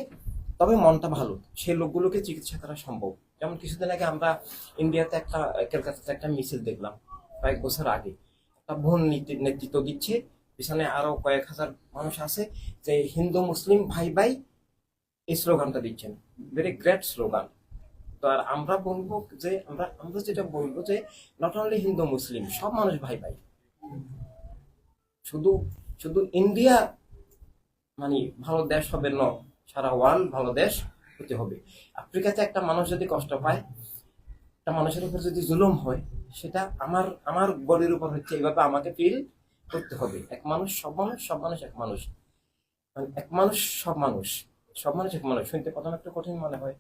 তবে মনটা ভালো, সেই লোকগুলোকে চিকিৎসা করা সম্ভব। যেমন কিছুদিন আগে আমরা ইন্ডিয়াতে একটা, কলকাতাতে একটা মিছিল দেখলাম, কয়েক বছর আগে, একটা বোন নেতৃত্ব দিচ্ছে, পিছনে আরো কয়েক হাজার মানুষ আছে, যে হিন্দু মুসলিম ভাই ভাই, এই স্লোগানটা দিচ্ছেন, ভেরি গ্রেট স্লোগান। তো আর আমরা বলবো যে, আমরা আমরা যেটা বলবো যে নট অনলি হিন্দু মুসলিম, সব মানুষ ভাই ভাই। শুধু শুধু ইন্ডিয়া মানে ভালো দেশ হবে ন, সারা ওয়ার্ল্ড ভালো দেশ হতে হবে। আফ্রিকাতে একটা মানুষ যদি কষ্ট পায়, একটা মানুষের উপর যদি জুলুম হয়, সেটা আমার আমার বডির উপর হচ্ছে, এইভাবে আমাকে ফিল করতে হবে। এক মানুষ সব মানুষ, সব মানুষ এক মানুষ, মানে এক মানুষ সব মানুষ, সব মানুষ এক মানুষ। শুনতে প্রথম একটু কঠিন মনে হয়,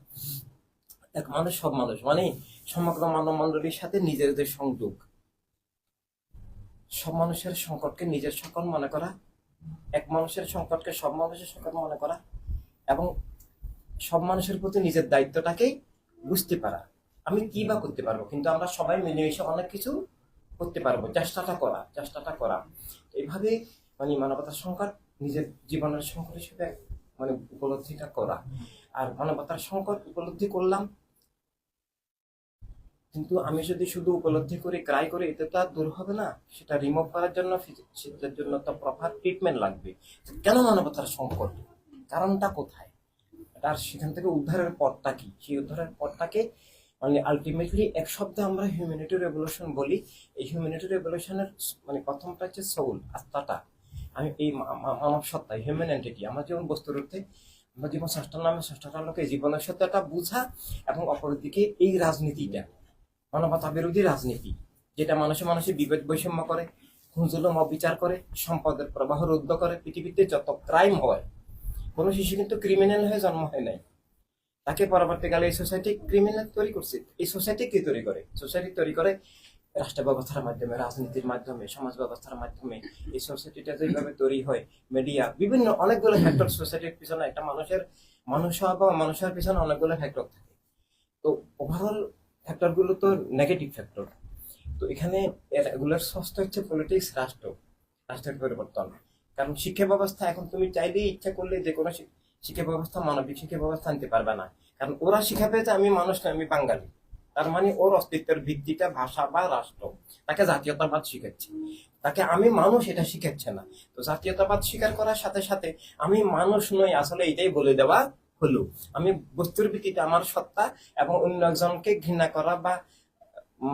এক মানুষ সব মানুষ মানে সমগ্র মানব মণ্ডলীর সাথে নিজের যে সংযোগ, সব মানুষের সংকটকে নিজের সকল মনে করা, এক মানুষের সংকটকে সব মানুষের সংকট মনে করা, এবং সব মানুষের প্রতি নিজের দায়িত্বটাকেই বুঝতে পারা। আমি কি বা করতে পারবো, কিন্তু আমরা সবাই মিলেমিশে অনেক কিছু করতে পারবো, চেষ্টাটা করা। এইভাবে মানে মানবতার সংকট নিজের জীবনের সংকট হিসেবে মানে উপলব্ধিটা করা। আর মানবতার সংকট উপলব্ধি করলাম, কিন্তু আমি যদি শুধু উপলব্ধি করে ক্রাই করে, এতে তো আর দূর হবে না। সেটা রিমুভ করার জন্য, সেটার জন্য তো প্রপার ট্রিটমেন্ট লাগবে। কেন মানবতার সংকট, কারণটা কোথায়, তার সেখান থেকে উদ্ধারের পথটা কি, সেই উদ্ধারের পথটাকে মানে আলটিমেটলি এক শব্দে আমরা হিউম্যানিটি রেভলিউশন বলি। এই হিউম্যানিটি রেভলিউশনের মানে প্রথমটা হচ্ছে সোল, আত্মাটা। আমি এই মানব সত্তা, হিউম্যান এন্টিটি, আমার জীবন বস্তুর অর্থে, আমার জীবন স্রষ্টার নামে, স্রষ্টার লোকে জীবনের সত্যটা বুঝা, এবং অপরদিকে এই রাজনীতিটা মানবতা বিরোধী রাজনীতি, যেটা মানুষে মানুষে বিভেদ বৈষম্য করে, খুন জুলুম অবিচার করে, সম্পদের প্রবাহ রুদ্ধ করে। পৃথিবীতে যত ক্রাইম হয়, কোনো শিশু কিন্তু ক্রিমিনাল হয়ে জন্ম হয় নাই, তাকে পরবর্তীকালে এই সোসাইটি ক্রিমিনাল তৈরি করছে। এই সোসাইটি কি তৈরি করে, সোসাইটি তৈরি করে রাষ্ট্র ব্যবস্থার মাধ্যমে, রাজনীতির মাধ্যমে, সমাজ ব্যবস্থার মাধ্যমে। এই সোসাইটিটা যেভাবে তৈরি হয়, মিডিয়া, বিভিন্ন অনেকগুলো ফ্যাক্টর, সোসাইটির পিছনে একটা মানুষ হওয়া বা মানুষের পিছনে অনেকগুলো ফ্যাক্টর থাকে। তো ওভারঅল ফ্যাক্টর গুলো তো নেগেটিভ ফ্যাক্টর। তো এখানে এগুলোর ষষ্ঠ হচ্ছে পলিটিক্স, রাষ্ট্রের পরিবর্তন। কারণ শিক্ষা ব্যবস্থা এখন তুমি চাইলেই, ইচ্ছা করলে যে কোনো শিক্ষা ব্যবস্থা, মানবিক শিক্ষা ব্যবস্থা আনতে পারবে না। কারণ ওরা শিখাবে যে আমি মানুষ না, আমি বাঙালি, তার মানে ওর অস্তিত্বের ভিত্তিটা ভাষা বা রাষ্ট্র। তাকে জাতীয়তাবাদ শিখাচ্ছে, তাকে আমি মানুষ এটা শিখাচ্ছে না। তো জাতীয়তাবাদ স্বীকার করার সাথে সাথে আমি মানুষ নই, আসলে এটাই বলে দেওয়া হলো। আমি বস্তুর ভিত্তিতে আমার সত্তা, এবং অন্য একজনকে ঘৃণা করা বা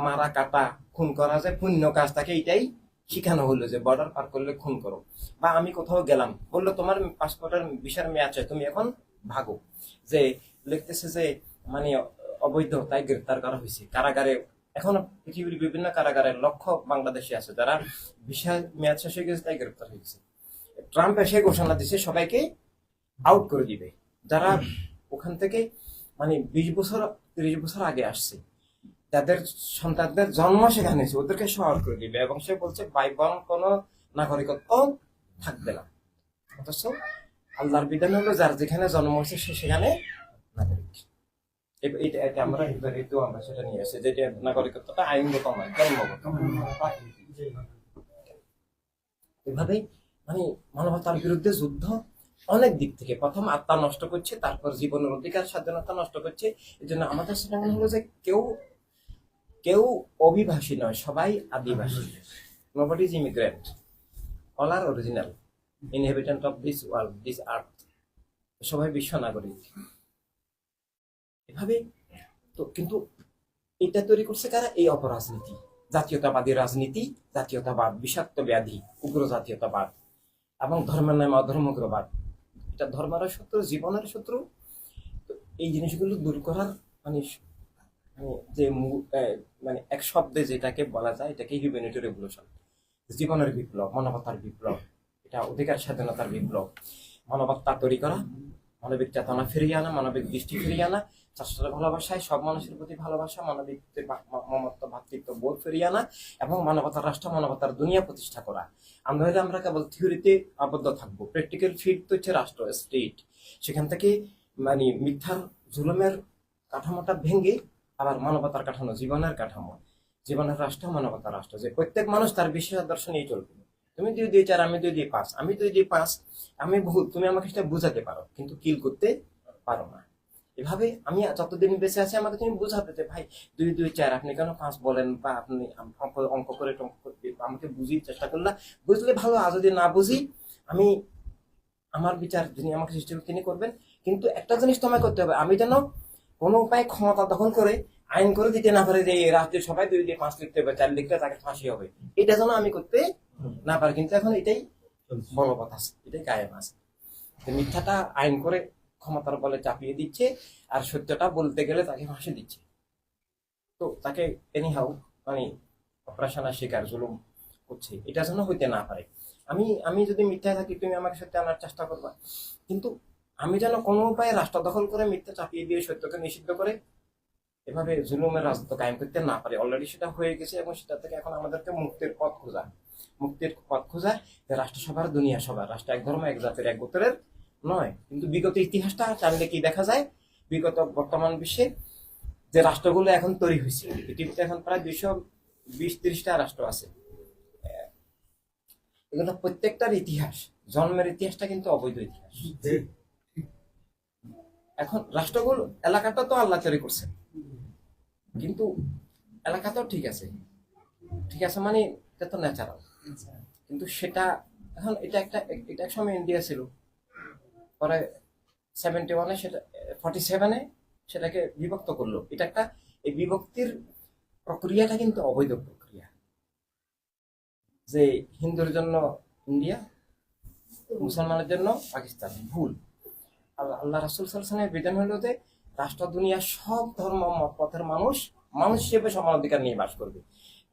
মারা কাটা খুন করা যে পুণ্য কাজ, তাকে এটাই শিখানো হলো যে বর্ডার পার করলে খুন করো। বা আমি কোথাও গেলাম, বললো তোমার পাসপোর্টের ভিসার মেয়াদ আছে, তুমি এখন ভাগো। যে লিখতেছে যে মানে অবৈধ, তাই গ্রেপ্তার করা হয়েছে কারাগারে। এখনো পৃথিবীর বিভিন্ন কারাগারে লক্ষ বাংলাদেশি আছে যারা ভিসা মেয়াদ শেষ হয়ে গেছে, তাই গ্রেপ্তার হয়েছে। ট্রাম্প এসে ঘোষণা দিচ্ছে সবাইকে আউট করে দিবে, যারা ওখান থেকে মানে 20 বছর 30 বছর আগে আসছে, যাদের সন্তানদের জন্ম সেখানে হয়েছে, ওদেরকে সহায় করে দিবে। এবং সে বলছে বাইবন কোন নাগরিকত্ব থাকবে না। অথচ আল্লাহর বিধান হলো যার যেখানে জন্ম হয়েছে সে সেখানে নাগরিক। এটা আমরা আমরা সেটা নিয়ে আসি, যেটা নাগরিকত্বটা আইনগত নয়, জন্মগত। এভাবে মানে মানবতার বিরুদ্ধে যুদ্ধ অনেক দিক থেকে, প্রথম আত্মা নষ্ট করছে, তারপর জীবনের অধিকার স্বাধীনতা নষ্ট করছে। এই জন্য আমাদের সেটা মনে হলো যে কেউ কেউ অভিবাসী নয়, সবাই আদিবাসী। Nobody is immigrant, all are original inhabitant of this world, this earth. সবাই বিশ্ব নাগরিক। এভাবে তো কিন্তু এটা তৈরি করছে কারা? এই অপরাজনীতি, জাতীয়তাবাদী রাজনীতি, জাতীয়তাবাদ, বিষাক্ত ব্যাধি, উগ্র জাতীয়তাবাদ এবং ধর্মের নামে অধর্মগ্রবাদ। এটা ধর্মের শত্রু, জীবনের শত্রু। তো এই জিনিসগুলো দূর করার মানে যে মানে এক শব্দে যেটাকে বলা যায়, এটাকে হিউম্যানিটি রেভলিউশন, জীবনের বিপ্লব, মানবতার বিপ্লব। এটা অধিকার স্বাধীনতার বিপ্লব। মানবতা তৈরি করা, মানবিক চেতনা ফিরিয়ে আনা, মানবিক দৃষ্টি ফিরিয়ে আনা, রাষ্ট্রের ভালোবাসায় সব মানুষের প্রতি ভালোবাসা, মানবিক মমত্ব, ভাতৃত্ব বোধ ফিরিয়ে আনা এবং মানবতার রাষ্ট্র, মানবতার দুনিয়া প্রতিষ্ঠা করা। আমরা কেবল থিওরিতে আবদ্ধ থাকবো। প্র্যাকটিক্যাল ফিল্ড তো হচ্ছে রাষ্ট্র, স্টেট। সেখান থেকে মানে মিথ্যার জুলুমের কাঠামোটা ভেঙে আবার মানবতার কাঠামো, জীবনের কাঠামো, জীবনের রাষ্ট্র, মানবতার রাষ্ট্র, যে প্রত্যেক মানুষ তার বিশেষ আদর্শ নিয়ে চলবে। তুমি 2-2-4, আমি 2-2-5, আমি 2-2-5, আমি ভুল, তুমি আমাকে সেটা বুঝাতে পারো কিন্তু কিল করতে পারো না। এভাবে আমি যতদিন বেঁচে আছি আমাকে তুমি বুঝাতে যে ভাই 2-2-4 আপনি কেন 5 বলেন, বা আপনি অঙ্ক করে আমাকে বুঝিয়ে চেষ্টা করলা। বুঝলে ভালো, আর যদি না বুঝি আমি আমার বিচার যিনি আমাকে সৃষ্টি তিনি করবেন। কিন্তু একটা জিনিস তোমায় করতে হবে, আমি যেন কোনো উপায়ে ক্ষমতা দখল করে আইন করে দিতে না পারে যে রাজ্যের সবাই 2-2-5 লিখতে হবে, 4 লিখতে তাকে ফাঁসি হবে, এটা যেন আমি করতে না পারি। কিন্তু এখন এটাই বলবৎ আছে, এটাই কায়েম আছে। মিথ্যাটা আইন করে ক্ষমতার বলে চাপিয়ে দিচ্ছে, আর সত্যটা বলতে গেলে তাকে ফাঁসি দিচ্ছে। তো তাকে এনিহাউ মানে অপারেশনের শিকার, জুলুম করছে, এটা যেন হইতে না পারে। আমি যদি মিথ্যা থাকি, তুমি আমাকে সত্যি আনার চেষ্টা করবা, কিন্তু আমি যেন কোনো উপায়ে রাষ্ট্র দখল করে মিথ্যা চাপিয়ে দিয়ে সত্যকে নিষিদ্ধ করে এভাবে জুলুমের রাজত্ব কায়েম করতে না পারে। অলরেডি সেটা হয়ে গেছে এবং সেটা থেকে এখন আমাদেরকে মুক্তির পথ খোঁজা, যে রাষ্ট্রসভার দুনিয়া সভা, রাষ্ট্র এক ধর্ম, এক জাতির, এক গোত্রের নয়। কিন্তু বিগত ইতিহাসটা জানলে কি দেখা যায়, বিগত বর্তমান বিশ্বে যে রাষ্ট্রগুলো এখন তৈরি হয়েছে, পৃথিবীতে এখন প্রায় 220-30টা রাষ্ট্র আছে। এগুলো প্রত্যেকটার ইতিহাস, জন্মের ইতিহাসটা কিন্তু অবৈধ ইতিহাস। এখন রাষ্ট্রগুলো, এলাকাটা তো আল্লাহ তৈরি করছে, কিন্তু এলাকাটাও ঠিক আছে মানে এটা তো ন্যাচারাল। কিন্তু সেটা এখন এটা এক সময় ইন্ডিয়া ছিল, পরে 71-এ সেটা 47-এ সেটাকে বিভক্ত করলো। এটা একটা, এই বিভক্তির প্রক্রিয়াটা কিন্তু অবৈধ প্রক্রিয়া, যে হিন্দুর জন্য ইন্ডিয়া, মুসলমানের জন্য পাকিস্তান, ভুল। আল্লাহ রাসূল সাল্লাল্লাহু আলাইহি ওয়াসাল্লামের বিধান হলো যে রাষ্ট্র দুনিয়ার সব ধর্ম পথের মানুষ হিসেবে সমান অধিকার নিয়ে বাস করবে।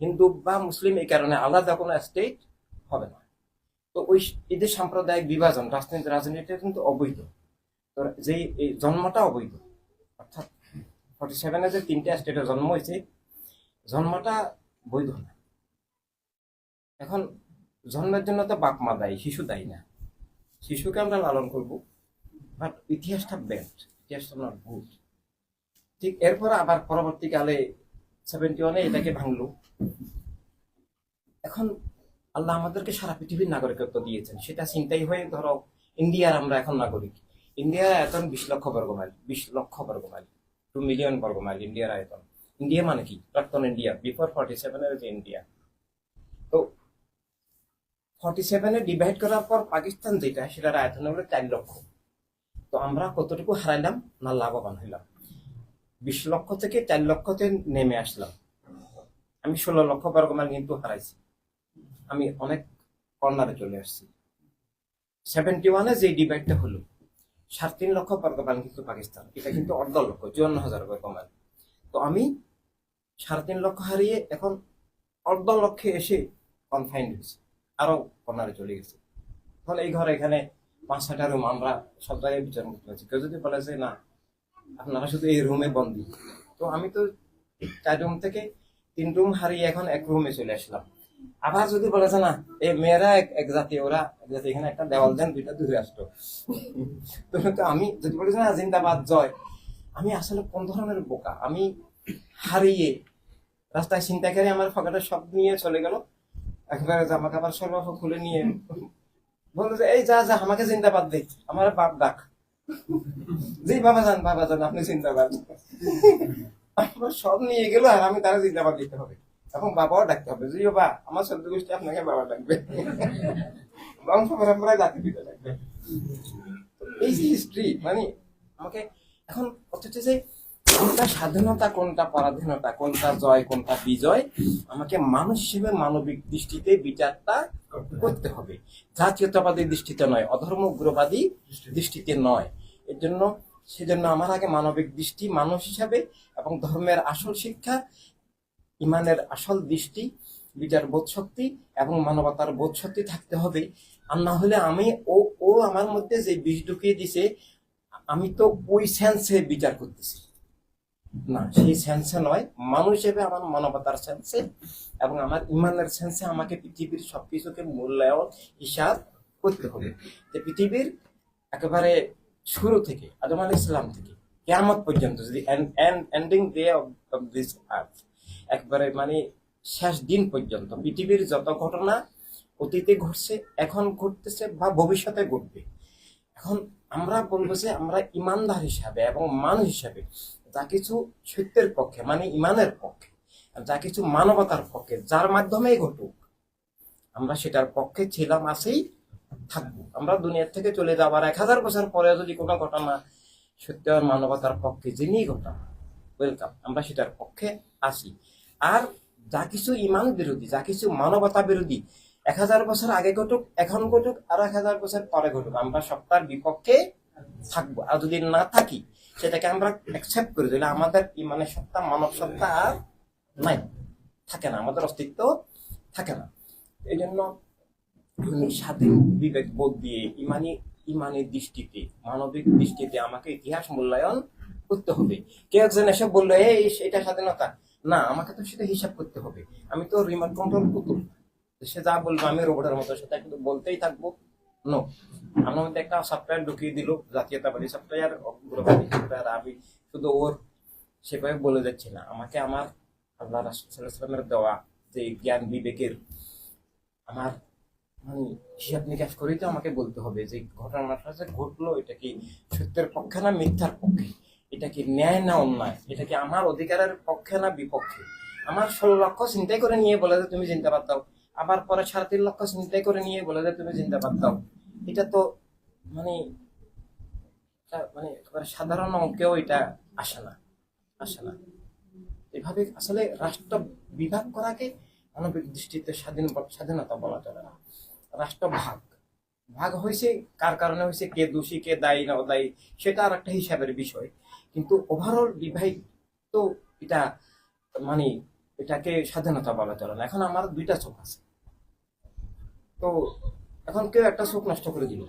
হিন্দু বা মুসলিম এই কারণে আলাদা কোনো স্টেট হবে না। তো ওই এদের সাম্প্রদায়িক বিভাজন রাজনীতিটা কিন্তু অবৈধ। তো যেই এই জন্মটা অবৈধ, অর্থাৎ 47-এ যে 3টে স্টেটে জন্ম হয়েছে, জন্মটা বৈধ না। এখন জন্মের জন্য তো বাপ মা দায়ী, শিশু দায়ী না। শিশুকে আমরা লালন করবো, বাট ইতিহাসটা ব্যাড, ইতিহাসটা নট গুড। ঠিক এরপর আবার পরবর্তীকালে 71-এ এটাকে ভাঙলো। এখন আল্লাহ আমাদেরকে সারা পৃথিবীর নাগরিকত্ব দিয়েছেন, সেটা চিন্তাই হয়ে ধরো ইন্ডিয়ার আমরা এখন নাগরিক। ইন্ডিয়ার আয়তন 20 লক্ষ বর্গমাইল, 20 লক্ষ বর্গমাইল, 2 মিলিয়ন বর্গমাইল ইন্ডিয়ার আয়তন। ইন্ডিয়া মানে কি? প্রাক্তন ইন্ডিয়া, বিফোর 47-এর যে ইন্ডিয়া। তো 47-এ ডিভাইড করার পর পাকিস্তান যেটা, সেটার আয়তন হলো 4 লক্ষ। তো আমরা কতটুকু হারাইলাম না লাভবান হইলাম? 20 লক্ষ থেকে 4 লক্ষতে নেমে আসলাম। আমি 16 লক্ষ বর্গমাইল কিন্তু হারাইছি, আমি অনেক কর্নারে চলে আসছি। 71-এ যে ডিভাইডটা হলো 3.5 লক্ষ বর্গমাইল কিন্তু পাকিস্তান, এটা কিন্তু 1.5 লক্ষ, 54,000 বর্গমাইল। তো আমি 3.5 লক্ষ হারিয়ে এখন 1.5 লক্ষে এসে কনফাইন্ড হয়েছি, আরো কর্নারে চলে গেছে। ফলে এই ঘরে এখানে 5-6টা রুম, আমরা সব জায়গায় বিচরণ করতে পারছি। কেউ যদি বলে যে না আপনারা শুধু এই রুমে বন্দি, তো আমি তো 4 রুম থেকে 3 রুম হারিয়ে এখন 1 রুমে চলে আসলাম। আবার যদি বলেছে না এই মেয়েরা এক জাতি, ওরা এক জাতি, এখানে একটা দেওয়াল দেন, দুইটা দূরে আসতো। তো আমি যদি বলেছে না জিন্দাবাদ জয়, আমি আসলে কোন ধরনের বোকা, আমি হারিয়ে রাস্তায় ছিনতাইকারী আমার পকেটে সব নিয়ে চলে গেল, একেবারে জামা কাপড় সর্বস্ব খুলে নিয়ে বললো যে এই যা যা আমাকে জিন্দাবাদ দে, আমার বাপ ডাক, জি বাবা যান আপনি জিন্দাবাদ। আমার সব নিয়ে গেল, আর আমি তারা জিন্দাবাদ দিতে হবে, এবং বাবাও ডাকতে হবে, জি বাবা আমার সদ্য গোষ্ঠী আপনাকে বাবা ডাকবে, বংশ পরম্পরায় জাতি পিতা ডাকবে। এই যে হিস্ট্রি, মানে আমাকে এখন হচ্ছে যে কোনটা স্বাধীনতা, কোনটা পরাধীনতা, কোনটা জয়, কোনটা বিজয়, আমাকে মানুষ হিসেবে মানবিক দৃষ্টিতে বিচারটা করতে হবে, জাতীয়তাবাদী দৃষ্টিতে নয়, অধর্ম উগ্রবাদী দৃষ্টিতে নয়। এর জন্য সেজন্য আমার আগে মানবিক দৃষ্টি, মানুষ হিসাবে, এবং ধর্মের আসল শিক্ষা, ইমানের আসল দৃষ্টি, বিচার বোধ শক্তি এবং মানবতার বোধ শক্তি থাকতে হবে। আর না হলে আমি ও আমার মধ্যে যে বিষ ঢুকিয়ে দিছে, আমি তো ওই সেন্সে বিচার করতেছি না, সেই সেন্সে নয়, মানুষ হিসেবে আমার মানবতার সেন্সে এবং আমার ইমানের সেন্সে আমাকে পৃথিবীর সবকিছুকে মূল্যায়ন হিসাব করতে হবে। যে পৃথিবীর একেবারে শুরু থেকে আদম আলাইহিস সালাম থেকে কিয়ামত পর্যন্ত, যদি এন্ডিং ডে অফ দিস আর্থ, একবারে মানে শেষ দিন পর্যন্ত পৃথিবীর যত ঘটনা অতীতে ঘটছে, এখন ঘটতেছে বা ভবিষ্যতে ঘটবে, এখন আমরা বলবো যে আমরা ইমানদার হিসাবে এবং মানুষ হিসাবে যা কিছু সত্যের পক্ষে মানে ইমানের পক্ষে, যা কিছু মানবতার পক্ষে, যার মাধ্যমেই ঘটুক, আমরা সেটার পক্ষে ছিলাম, আছেই, থাকবো। আমরা দুনিয়া থেকে চলে যাবার 1000 বছর পরে যদি কোনো ঘটনা সত্য আর মানবতার পক্ষে যিনি ঘটনা, ওয়েলকাম, আমরা সেটার পক্ষে আসি। আর যা কিছু ইমান বিরোধী, যা কিছু মানবতা বিরোধী, 1000 বছর আগে ঘটুক, এখন ঘটুক, আর 1000 বছর পরে ঘটুক, আমরা সবটার বিপক্ষে থাকবো। আর যদি না থাকি, সেটাকে আমরা অ্যাকসেপ্ট করে দিলে আমাদের ইমানের সত্তা, মানব সত্তা আর নাই, থাকে না, আমাদের অস্তিত্ব থাকে না। এই জন্য স্বাধীন বিবেক বোধ দিয়ে ইমানের দৃষ্টিতে, মানবিক দৃষ্টিতে আমাকে ইতিহাস মূল্যায়ন করতে হবে। কেউ একজন এসে বললো এই এটা স্বাধীনতা না, আমাকে তো সেটা হিসাব করতে হবে, আমি তো রিমোট কন্ট্রোল পুতুল, সে যা বলবো আমি রোবটের মতো সেটা কিন্তু বলতেই থাকবো। নো, আমার মধ্যে একটা সফটওয়্যার ঢুকিয়ে দিল, জাতীয়তাবাদী সফটওয়্যার, উগ্রবাদী সফটওয়্যার, আমি শুধু ওর সেভাবে বলে যাচ্ছি না, আমাকে আমার আল্লাহ রাসূল সাল্লাল্লাহু আলাইহি ওয়াসাল্লামের দেওয়া যে জ্ঞান বিবেকের আমার মানে হিসাব নিকাশ করেই তো আমাকে বলতে হবে যে ঘটনাটা যে ঘটলো, এটা কি সত্যের পক্ষে না মিথ্যার পক্ষে, এটা কি ন্যায় না অন্যায়, এটা কি আমার অধিকারের পক্ষে না বিপক্ষে। আমার 16 লক্ষ চিন্তাই করে নিয়ে বলে যে তুমি জিন্দাবাদ দাও, আবার পরে 3.5 লক্ষ চিন্তাই করে নিয়ে বলে যে তুমি জিন্দাবাদ দাও, এটা তো মানে মানে একেবারে সাধারণ অঙ্কেও এটা আসে না, আসে না। এভাবে আসলে রাষ্ট্র বিভাগ করাকে মানবিক দৃষ্টিতে স্বাধীনতা বলা যাবে না। রাষ্ট্র ভাগ হয়েছে, কার কারণে হয়েছে, কে দোষী, কে দায়ী না অদায়ী, সেটা আর একটা হিসাবের বিষয়, কিন্তু ওভারঅল বিভাগ তো এটা মানে এটাকে স্বাধীনতা বলা চলে না। এখন আমার 2টা চোখ আছে, তো এখন কেউ একটা চোখ নষ্ট করে দিল,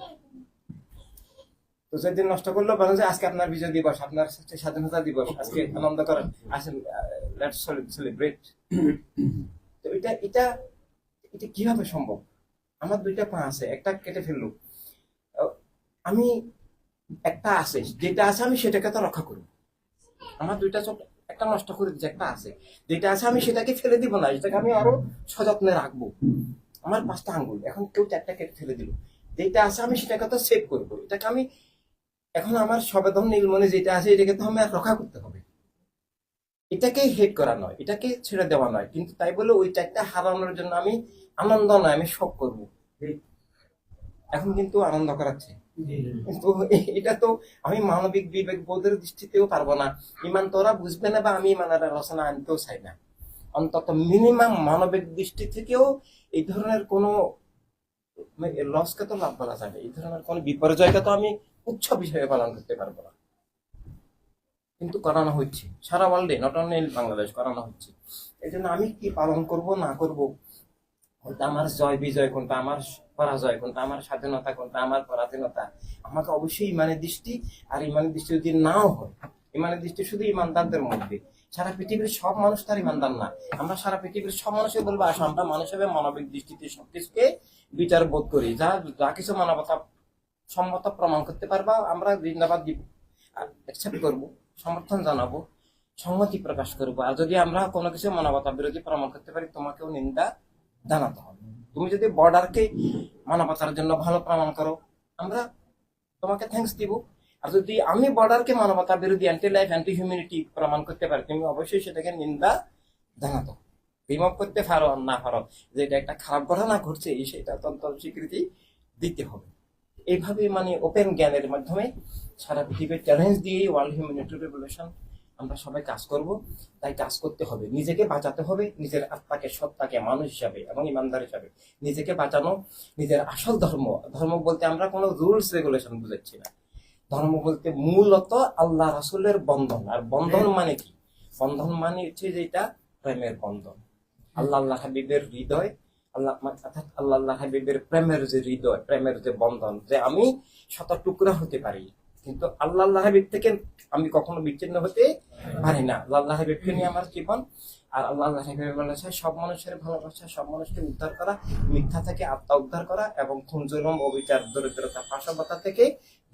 তো যেদিন নষ্ট করলো বলেন যে আজকে আপনার বিজয় দিবস, আপনার স্বাধীনতা দিবস, আজকে আনন্দ করেন, আসেন লেটস সেলিব্রেট। তো এটা এটা এটা কিভাবে সম্ভব? আমার 2টা পা আছে, একটা কেটে ফেললো, আমি একটা আছে, যেটা আছে আমি সেটাকে তো রক্ষা করবো। আমার 2টা চোখ, একটা নষ্ট করে দিচ্ছে, একটা আছে, যেটা আছে আমি সেটাকে ফেলে দিব না, সেটাকে আমি আরো সযত্নে রাখবো। আমার 5টা আঙ্গুল, এখন কেউ 4টা কেটে ফেলে দিল, যেটা আছে আমি সেটাকে তো সেভ করবো, এটাকে আমি এখন আমার সবেদন নীলমণি যেটা আছে এটাকে তো আমি রক্ষা করতে হবে, এটাকে হেট করা নয়, এটাকে ছেড়ে দেওয়া নয়, কিন্তু তাই বলে ওই 4টা হারানোর জন্য আমি আনন্দ নয়, আমি শোক করবো। এখন কিন্তু আনন্দ করাচ্ছে, কিন্তু এটা তো আমি মানবিক বিবেক বোধের দৃষ্টিতেও পারবো না, ইমান তোরা বুঝবে না, বা আমি ইমানের আলোচনা আনতেও চাই না। অন্তত মিনিমাম মানবিক দৃষ্টি থেকেও এই ধরনের কোনো লসকে তো লাভ বলা যাবে, এই ধরনের কোন বিপর্যয়কে তো আমি উৎসব হিসেবে পালন করতে পারবো না, কিন্তু করানো হচ্ছে সারা ওয়ার্ল্ডে, নট অনলি বাংলাদেশ, করানো হচ্ছে। এই জন্য আমি কি পালন করব না করব, কোনটা আমার জয় বিজয়, কোনটা আমার পরাজয়, কোনটা আমার স্বাধীনতা, কোনটা আমার পরাধীনতা, আমাকে অবশ্যই ইমানের দৃষ্টি, আর ইমানের দৃষ্টি যদি নাও হয়, ইমানের দৃষ্টি শুধু ইমানদারদের মধ্যে, সারা পৃথিবীর সব মানুষ তার ইমানদার না। আমরা সারা পৃথিবীর সব মানুষকে বলবো আসো আমরা মানুষ হিসেবে মানবিক দৃষ্টিতে সবকিছুকে বিচার বোধ করি, যা যা কিছু মানবতা সম্মত প্রমাণ করতে পারবা আমরা জিন্দাবাদ দিব, অ্যাকসেপ্ট করবো, সমর্থন জানাবো, সংহতি প্রকাশ করবো। আর যদি আমরা কোনো কিছু মানবতা বিরোধী প্রমাণ করতে পারি তোমাকেও নিন্দা জানাতে হবে। তুমি যদি বর্ডারকে মানবতার জন্য ভালো প্রমাণ করো আমরা তোমাকে থ্যাঙ্কস দিব। আর যদি আমি বর্ডারকে মানবতা বিরোধী, অ্যান্টি লাইফ, অ্যান্টি হিউম্যানিটি প্রমাণ করতে পারি তুমি অবশ্যই সেটাকে নিন্দা জানাতো, রিমুভ করতে পারো আর না পারো, যে এটা একটা খারাপ ঘটনা ঘটছে সেটা তন্ত স্বীকৃতি দিতে হবে। এইভাবে মানে ওপেন জ্ঞানের মাধ্যমে সারা পৃথিবীর চ্যালেঞ্জ দিয়ে ওয়ার্ল্ড হিউম্যানিটি রেভলিউশন আমরা সবাই কাজ করব। তাই কাজ করতে হবে, নিজেকে বাঁচাতে হবে, নিজের আত্মাকে সত্তাকে মানুষ হিসাবে এবং ইমানদার হিসাবে নিজেকে বাঁচানো। নিজের আসল ধর্ম, ধর্ম বলতে আমরা কোনো রুলস রেগুলেশন বুঝাচ্ছি না। ধর্ম বলতে মূলত আল্লাহ রাসূলের বন্ধন। আর বন্ধন মানে কি? বন্ধন মানে হচ্ছে যেটা প্রেমের বন্ধন, আল্লাহ আল্লাহ হাবিবের হৃদয়, আল্লাহ হাবিবের প্রেমের যে হৃদয়, প্রেমের যে বন্ধন, যে আমি শত টুকরা হতে পারি কিন্তু আল্লাহ হাবিব থেকে আমি কখনো বিচ্ছিন্ন হতে পারি না। আল্লাহ হাবিবকে নিয়ে আমার জীবন। আর আল্লাহ হাবিব বলেছে সব মানুষের ভালোবাসা, সব মানুষকে উদ্ধার করা, মিথ্যা থেকে আত্মা উদ্ধার করা এবং খুন জুলুম অবিচার দরিদ্রতা পাশবতা থেকে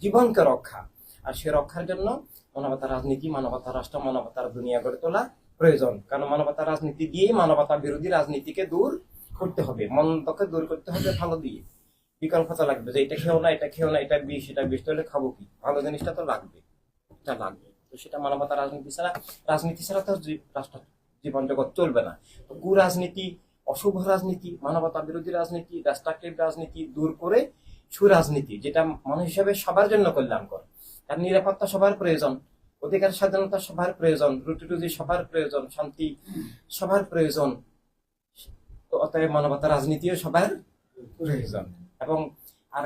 জীবনকে রক্ষা। আর সে রক্ষার জন্য মানবতার রাজনীতি, মানবতার রাষ্ট্র, মানবতার দুনিয়া গড়ে তোলা প্রয়োজন। কারণ মানবতার রাজনীতি দিয়েই মানবতা বিরোধী রাজনীতিকে দূর করতে হবে, মন্দকে দূর করতে হবে ভালো দিয়ে। বিকল্প তো লাগবে যে এটা খেও না, এটা খেও না, এটা বিষ, এটা বিষ, তাহলে খাবো কি? ভালো জিনিসটা তো লাগবে, এটা লাগবে। তো সেটা মানবতা রাজনীতি ছাড়া তো রাষ্ট্র জীবন জগৎ চলবে না। তো কুরাজনীতি, অশুভ রাজনীতি, মানবতা বিরোধী রাজনীতি, ডিস্ট্রাকটিভ রাজনীতি দূর করে সুরাজনীতি, যেটা মানুষ হিসাবে সবার জন্য কল্যাণকর। তার নিরাপত্তা সবার প্রয়োজন, অধিকার স্বাধীনতা সবার প্রয়োজন, রুটি রুজি সবার প্রয়োজন, শান্তি সবার প্রয়োজন। তো অতএব মানবতা রাজনীতিও সবার প্রয়োজন। এবং আর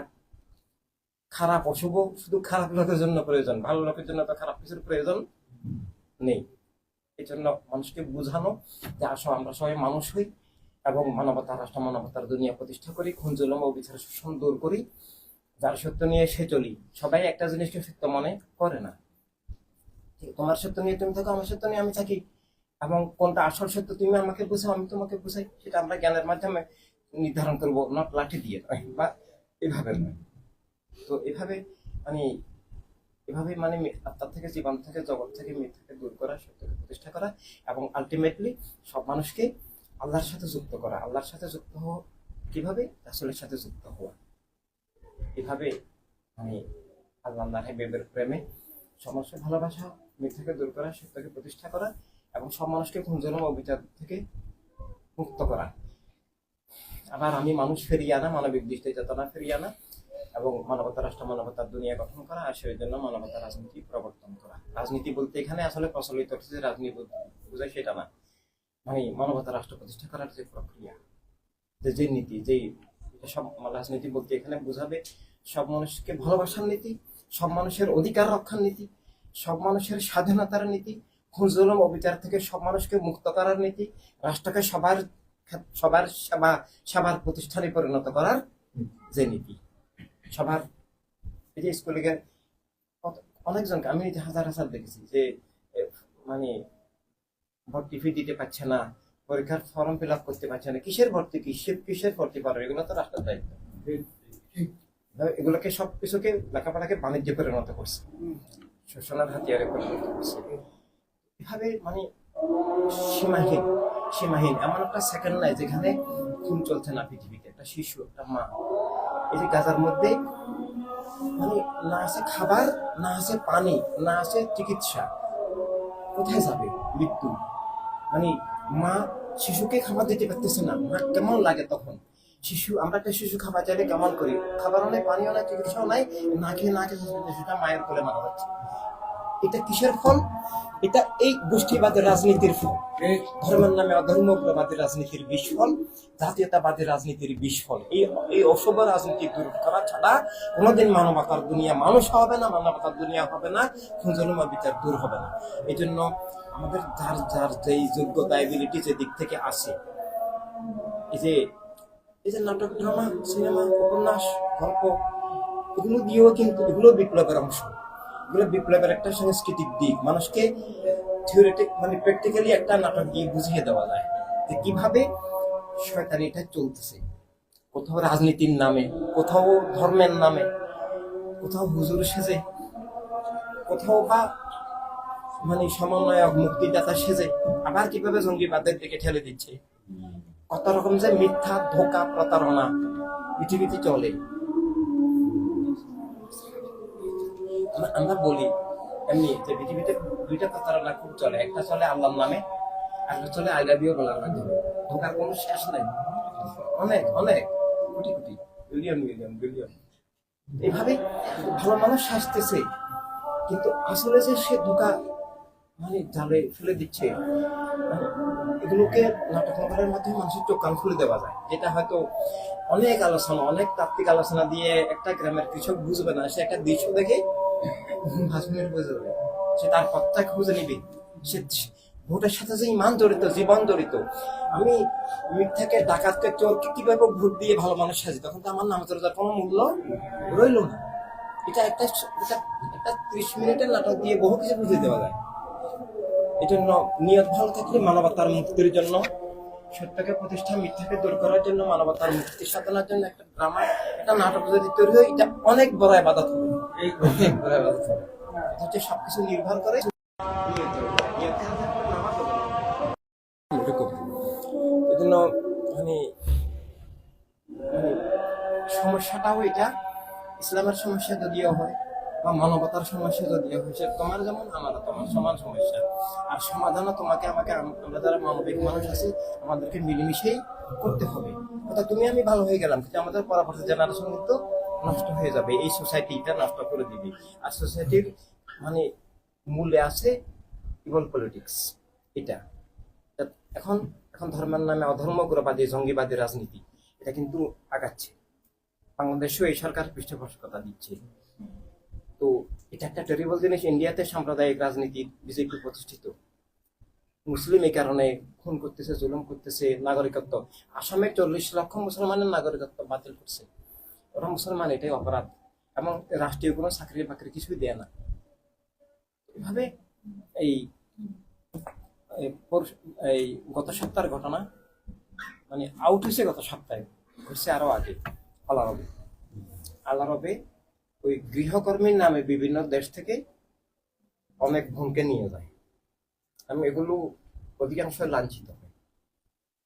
খারাপ অশুভ শুধু খারাপ লোকের জন্য প্রয়োজন, ভালো লোকের জন্য তো খারাপ কিছুর প্রয়োজন নেই। এই জন্য মানুষকে বুঝানো যে আসো আমরা সবাই মানুষ হই এবং মানবতার রাষ্ট্র, মানবতার দুনিয়া প্রতিষ্ঠা করি, খুন জুলুম ও বিচার শোষণ দূর করি, যার সত্য নিয়ে সে চলি। সবাই একটা জিনিসকে সত্য মনে করে না। তোমার সত্য নিয়ে তুমি থাকো, আমার সত্য নিয়ে আমি থাকি, এবং কোনটা আসল সত্য তুমি আমাকে বুঝাও, আমি তোমাকে বুঝাই, সেটা আমরা জ্ঞানের মাধ্যমে নির্ধারণ করবো, নট লাঠি দিয়ে বা এভাবে নয়। তো এভাবে মানে আত্মা থেকে, জীবন থেকে, জগৎ থেকে, মিথ্যাকে দূর করা, সত্যকে প্রতিষ্ঠা করা এবং আলটিমেটলি সব মানুষকে আল্লাহর সাথে যুক্ত করা। আল্লাহর সাথে যুক্ত হওয়া কিভাবে? রাসূলের সাথে যুক্ত হওয়া। এভাবে আল্লাহ হাবিবের প্রেমে সব মানুষের ভালোবাসা, মিথ্যাকে দূর করা, সত্যকে প্রতিষ্ঠা করা এবং সব মানুষকে খুন জুলুম ও বিচার থেকে মুক্ত করা। আবার আমি মানুষ ফিরিয়ে আনা, মানবিক দৃষ্টি চেতনা ফিরিয়ে আনা এবং মানবতার রাষ্ট্র, মানবতার দুনিয়া গঠন করা, আর সেই জন্য মানবতার রাজনীতি প্রবর্তন করা। রাজনীতি বলতে এখানে আসলে প্রচলিত হচ্ছে যে রাজনীতি বোঝায় সেটা না, মানবতার রাষ্ট্র প্রতিষ্ঠা করার যে প্রক্রিয়া, যে নীতি, সব রাজনীতি বলতে এখানে বোঝাবে সব মানুষকে ভালোবাসার নীতি, সব মানুষের অধিকার রক্ষার নীতি, সব মানুষের স্বাধীনতার নীতি, খুন জুলুম অবিচার থেকে সব মানুষকে মুক্ত করার নীতি, রাষ্ট্রকে সবার সেবার প্রতিষ্ঠানে পরিণত করার যে নীতি। সবার এই যে স্কুলে গিয়ে অনেকজনকে আমি হাজার হাজার দেখেছি যে ভর্তি ফি দিতে পারছে না, পরীক্ষার ফর্ম ফিল আপ করতে পারছে না। কিসের ভর্তি, কিসের ভর্তি পারবে? এগুলো তো রাষ্ট্রের দায়িত্ব। এগুলোকে সবকিছুকে, লেখাপড়াকে বাণিজ্য পরিণত করছে, শোষণের হাতিয়ারে পরিণত করছে। এভাবে সীমাহীন এমন একটা সেকেন্ড নাই যেখানে খুন চলছে না পৃথিবীতে। একটা শিশু, একটা মা, এই যে গাজার মধ্যে না আছে খাবার, না আছে পানি, না আছে চিকিৎসা, কোথায় যাবে? মৃত্যু। মা শিশুকে খাবার দিতে পারতেছে না, মা কেমন লাগে তখন? আমরা একটা শিশু খাবার চাইলে কেমন করি? খাবারও নাই, পানিও নাই, চিকিৎসাও নাই, না খেয়ে শিশুটা মায়ের কোলে মারা যাচ্ছে। এটা কিসের ফল? এটা এই গোষ্ঠীবাদের রাজনীতির ফল, ধর্মের নামে অধর্মবাদী রাজনীতির বিস্ফল, জাতীয়তাবাদী রাজনীতির বিস্ফল। এই অশুভ রাজনীতি দূর করা ছাড়া কোনোদিন মানবতার দুনিয়া মানুষ হবে না, মানবতার দুনিয়া হবে না, খুন জুলুম বিচার দূর হবে না। এই জন্য আমাদের যার যেই যোগ্যতা, এবিলিটি যে দিক থেকে আসে, এই যে নাটক, ড্রামা, সিনেমা, উপন্যাস, গল্প, এগুলো দিয়েও কিন্তু এগুলো বিপ্লবের অংশ। এগুলো বিপ্লবের একটা সাংস্কৃতিক দিক। মানুষকে থিওরিটিক মানে প্র্যাকটিক্যালি একটা নাটক দিয়ে বুঝিয়ে দেওয়া যায় যে কিভাবে শয়তানিটা চলতেছে, কোথাও রাজনীতির নামে, কোথাও ধর্মের নামে, কোথাও হুজুর সেজে, কোথাও বা মানে সমন্বয়ক মুক্তিদাতা সেজে, আবার কিভাবে জঙ্গিবাদের দিকে ঠেলে দিচ্ছে। কত রকম যে মিথ্যা, ধোঁকা, প্রতারণা পৃথিবীতে চলে। আমরা বলি এমনি যে পৃথিবীতে দুইটা প্রতারণা খুব চলে, একটা চলে আল্লাহর নামে, একটা চলে আই লাভ ইউ বলার মাধ্যমে। ধোঁকার কোনো শেষ নাই, অনেক অনেক crore crore, billion billion billion. এইভাবে ভালো মানুষ হাসতেছে, কিন্তু আসলে যে সে ধোঁকা মানে জালে ফেলে দিচ্ছে, এগুলোকে নাটক নকলের মাধ্যমে মানুষের চোখ কান খুলে দেওয়া যায়, যেটা হয়তো অনেক আলোচনা, অনেক তাত্ত্বিক আলোচনা দিয়ে একটা গ্রামের কৃষক বুঝবে না। সে একটা দৃশ্য দেখে 5 মিনিট বুঝে যাবে, সে তার পথটা খুঁজে নিবে। সে ভোটের সাথে যে ইমান জড়িত, জীবন জড়িত। আমি মিথ্যাকে, ডাকাতকে, চোরকে কিভাবে ভোট দিয়ে ভালো মানুষ সাজি, তখন তো আমার নামাজ রোজার কোনো মূল্য রইল না। এটা একটা 30 মিনিটের নাটক দিয়ে বহু কিছু বুঝিয়ে দেওয়া যায়। এই জন্য নিয়ত ভালো থাকলে মানবতার মুক্তির জন্য, সত্যকে প্রতিষ্ঠা, মিথ্যাকে দূর করার জন্য, মানবতার মুক্তি সাধনার জন্য একটা ড্রামা, একটা নাটক যদি তৈরি হয়, এটা অনেক বড় ইবাদত হবে। এই অনেক বড় ইবাদত হবে। এটা হচ্ছে সবকিছু নির্ভর করে নিয়তের উপর। নিয়ত ভালো থাকলে নামাজ হবে না। এরকম এই জন্য মানে মানে সমস্যাটাও এটা ইসলামের সমস্যা যদিও হয় বা মানবতার সমস্যা যদিও হয়, সে তোমার যেমন আমারও তোমার সমান সমস্যা। আর সমাধানও তোমাকে আমাকে, আমরা যারা মানবিক মানুষ আছি, আমাদেরকে মিলেমিশেই করতে হবে। অর্থাৎ তুমি আমি ভালো হয়ে গেলাম, কিন্তু আমাদের পরবর্তী জেনারেশন কিন্তু নষ্ট হয়ে যাবে, এই সোসাইটিটা নষ্ট করে দিবে। আর সোসাইটির মানে মূলে আছে ইভল পলিটিক্স। এটা এখন এখন ধর্মের নামে অধর্মগ্রবাদী, জঙ্গিবাদী রাজনীতি, এটা কিন্তু আগাচ্ছে। বাংলাদেশেও এই সরকার পৃষ্ঠপোষকতা দিচ্ছে। তো এটা একটা টেরিবল জিনিস। ইন্ডিয়াতে সাম্প্রদায়িক রাজনীতি বিজেপি প্রতিষ্ঠিত, মুসলিম এই কারণে খুন করতেছে, জুলুম করতেছে। নাগরিকত্ব, আসামে 40 লক্ষ মুসলমানের নাগরিকত্ব বাতিল করছে। ওরা মুসলমান, এটাই অপরাধ। এবং রাষ্ট্রীয় কোনো চাকরি বাকরি কিছুই দেয় না। এভাবে এই এই গত সপ্তাহের ঘটনা মানে আউট হয়েছে, গত সপ্তাহে ঘটছে আরো আগে আলারবে ওই গৃহকর্মীর নামে বিভিন্ন দেশ থেকে অনেক বোনকে নিয়ে যায়। আমি এগুলো অধিকাংশ লাঞ্ছিত হয়,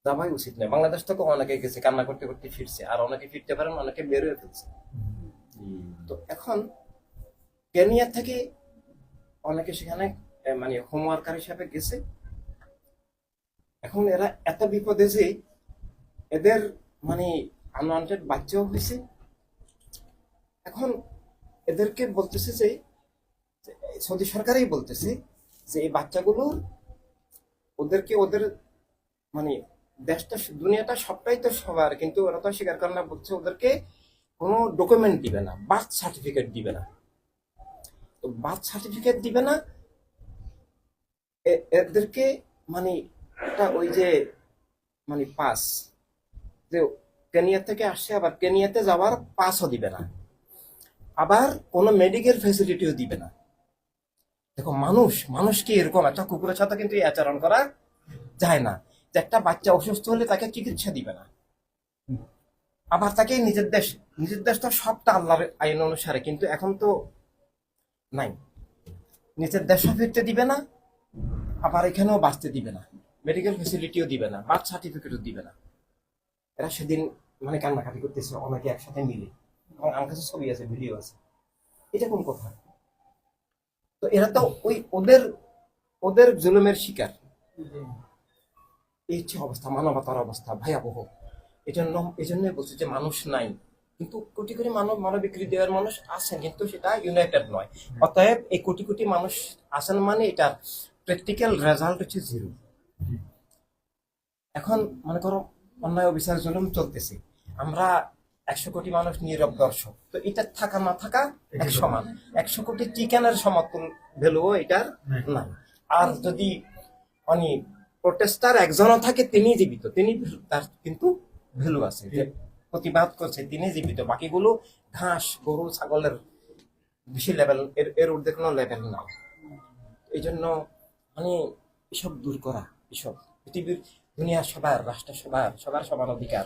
যাওয়াই উচিত নয়। বাংলাদেশ থেকে অনেকে গেছে, কান্না করতে করতে ফিরছে, আর অনেকে ফিরতে পারেন, অনেকে বের হয়ে ফেলছে। তো এখন কেনিয়া থেকে অনেকে সেখানে মানে হোমওয়ার্কার হিসাবে গেছে। এখন এরা এত বিপদে যে এদের মানে আনওয়ান্টেড বাচ্চাও হয়েছে। এখন এদেরকে বলতেছে যে, সৌদি সরকারই বলতেছে যে এই বাচ্চাগুলো ওদেরকে ওদের মানে দেশটা, দুনিয়াটা সবটাই তো সবার, কিন্তু ওরা তো স্বীকার করে না। বলছে ওদেরকে কোনো ডকুমেন্ট দিবে না, বার্থ সার্টিফিকেট দিবে না। তো বার্থ সার্টিফিকেট দিবে না, এদেরকে মানে একটা ওই যে মানে পাস, যে কেনিয়া থেকে আসছে, আবার কেনিয়াতে যাওয়ার পাসও দিবে না, আবার কোনো মেডিকেল ফেসিলিটিও দিবে না। দেখো মানুষ কি এরকম? একটা কুকুরের সাথে কিন্তু এই আচরণ করা যায় না, যে একটা বাচ্চা অসুস্থ হলে তাকে চিকিৎসা দিবে না, আবার তাকে নিজের দেশ তো সবটা আল্লাহর আইন অনুসারে, কিন্তু এখন তো নাই, নিজের দেশও ফিরতে দিবে না, আবার এখানেও বাঁচতে দিবে না, মেডিকেল ফেসিলিটিও দিবে না, বার্থ সার্টিফিকেটও দিবে না। এরা সেদিন মানে কান্নাকাটি করতেছে অনেকে একসাথে মিলে, এবং আমার কাছে ছবি আছে, ভিডিও আছে। এটা কোন কথা? তো এরা তো ওই ওদের জুলুমের শিকার। এই হচ্ছে অবস্থা, মানবতার অবস্থা ভয়াবহ। এই জন্যই বলছি যে মানুষ নাই, কিন্তু কোটি কোটি মানবিক হৃদয়ের মানুষ আছেন, কিন্তু সেটা ইউনাইটেড নয়। অতএব এই কোটি কোটি মানুষ আছেন মানে এটার প্র্যাকটিক্যাল রেজাল্ট হচ্ছে 0। এখন মনে করো অন্যায় অবিচার জুলুম চলতেছে, আমরা 100 কোটি মানুষ নীরব দর্শক, তো এটা থাকা না থাকা এক সমান। 100 কোটি চিকেনের সমতুল ভ্যালুও এটার নাই। আর যদি মানে প্রোটেস্টার একজনও থাকে, তিনি জীবিত, তিনি তার কিন্তু ভ্যালু আছে, যে প্রতিবাদ করছে তিনি জীবিত। বাকিগুলো ঘাস, গরু, ছাগলের বেশি লেভেল, এর ঊর্ধ্বে কোনো লেভেল নাই। এই জন্য মানে এসব দূর করা, এসব পৃথিবীর দুনিয়া সবার, রাষ্ট্র সবার, সবার সমান অধিকার,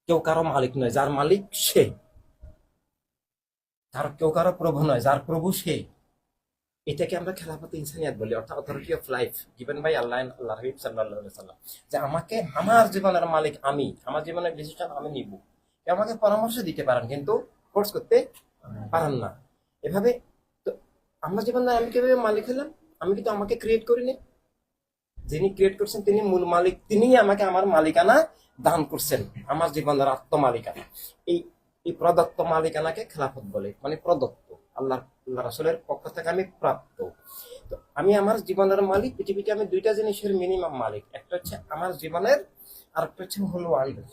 কেউ কারো মালিক নয়, যার মালিক সে, তার কেউ কারো প্রভু নয়, যার প্রভু সে। এটাকে আমরা খেলাফত ইনসানিয়াত বলি, অর্থাৎ authority of life given by Allah and আল্লাহর হাবিব সাল্লাল্লাহু আলাইহি সাল্লাম। যে আমাকে, আমার জীবনের মালিক আমি, আমার জীবনের ডিসিশন আমি নিব। কেউ আমাকে পরামর্শ দিতে পারেন কিন্তু ফোর্স করতে পারেন না। এভাবে তো আমার জীবনের আমি কিভাবে মালিক হলাম? আমি কিন্তু আমাকে ক্রিয়েট করিনি, যিনি ক্রিয়েট করছেন তিনি মূল মালিক, তিনিই আমাকে আমার মালিকানা দান করছেন, আমার জীবনের আত্মমালিকানা। এই এই প্রদত্ত মালিকানাকে খেলাফত বলে, মানে প্রদত্ত, আল্লাহ আল্লাহ রাসূলের পক্ষ থেকে আমি প্রাপ্ত। তো আমি আমার জীবনের মালিক। পৃথিবীতে আমি দুইটা জিনিসের মিনিমাম মালিক, একটা হচ্ছে আমার জীবনের, আর একটা হচ্ছে হোল ওয়ার্ল্ডের।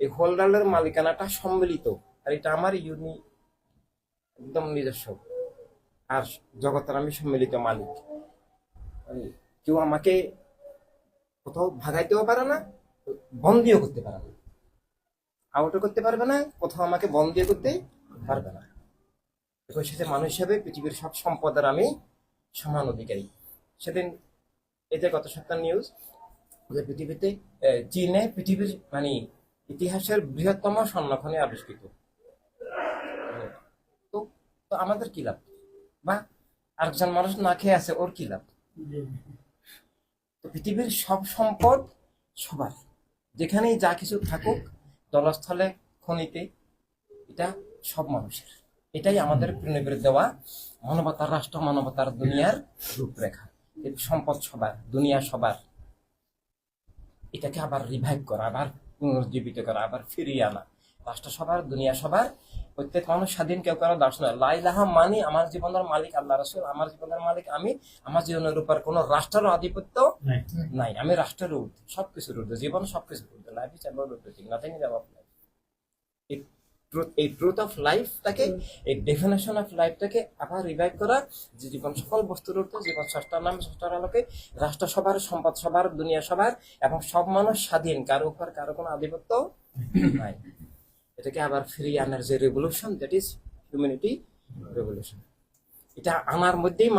এই হোল ওয়ার্ল্ডের মালিকানাটা সম্মিলিত, আর এটা আমার একদম নিজস্ব। আর জগতের আমি সম্মিলিত মালিক। মানে কেউ আমাকে কোথাও ভাগাইতেও পারে না, বন্দিও করতে পারে না, আউটও করতে পারবে না, কোথাও আমাকে বন্দিও করতে পারবে না। একই সাথে মানুষ হিসেবে পৃথিবীর সব সম্পদের আমি সমান অধিকারী। সেদিন এতে গত সপ্তাহ নিউজ যে পৃথিবীতে চীনে পৃথিবীর মানে ইতিহাসের বৃহত্তম স্বর্ণখনি আবিষ্কৃত। তো তো আমাদের কি লাভ? বা আরেকজন মানুষ না খেয়ে আছে, ওর কি লাভ? তো পৃথিবীর সব সম্পদ সবার, যেখানেই যা কিছু থাকুক, জলস্থলে, খনিতে, এটা সব মানুষের। এটাই আমাদের প্রেরণের দেওয়া মানবতার রাষ্ট্র, মানবতার দুনিয়ার রূপরেখা। সম্পদ সবার, দুনিয়া সবার, এটাকে আবার রিভাইভ করা, আবার পুনর্জীবিত করা, আবার ফিরিয়ে আনা। রাষ্ট্র সবার, দুনিয়া সবার, প্রত্যেক মানুষ স্বাধীন, কেউ কারো দাস নয়। লা ইলাহা মানে আমার জীবনের মালিক আল্লাহ রাসূল, আমার জীবনের মালিক আমি, আমার জীবনের উপর কোন রাষ্ট্রের আধিপত্য নাই, আমি রাষ্ট্রের ঊর্ধ্বে, সবকিছুর ঊর্ধ্বে, জীবন সবকিছুর ঊর্ধ্বে। Life is about everything, nothing is about life. এই ট্রুথ অফ লাইফটাকে, এই ডেফিনেশন অফ লাইফটাকে আবার রিভাইভ করা, যে জীবন সকল বস্তুর ঊর্ধ্বে, জীবন স্রষ্টার নামে, স্রষ্টার আলোকে, রাষ্ট্র সবার, সম্পদ সবার, দুনিয়া সবার, এবং সব মানুষ স্বাধীন, কারো উপর কারো কোনো আধিপত্য নাই। এটাকে আবার ফিরিয়ে আনার যে revolution, that is humanity revolution. এটা আনার মধ্যেই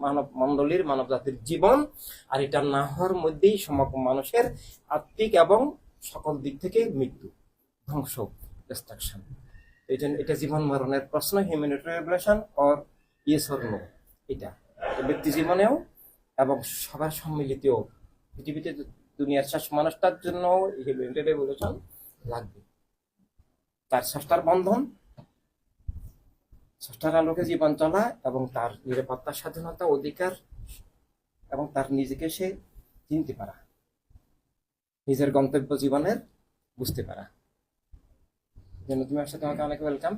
মানব মণ্ডলীর, মানব জাতির জীবন, আর এটা না হওয়ার মধ্যেই সমগ্র মানুষের আত্মিক এবং সকল দিক থেকে মৃত্যু, ধ্বংস, ডিস্ট্রাকশন। এই জন্য এটা জীবন মরণের প্রশ্ন, humanity revolution or yes or no. এটা ব্যক্তি জীবনেও এবং সবার সম্মিলিত পৃথিবীতে দুনিয়ার শেষ মানুষটার জন্য হিউম্যানিটি রেভলিউশন লাগবে। তার স্রষ্টার বন্ধন, স্রষ্টার আলোকে জীবন চলা, এবং তার নিরাপত্তা, স্বাধীনতা, অধিকার, এবং তার নিজেকে সে চিনতে পারা, নিজের গন্তব্য জীবনের বুঝতে পারা। যেন তুমি আসলে, তোমাকে অনেক ওয়েলকাম।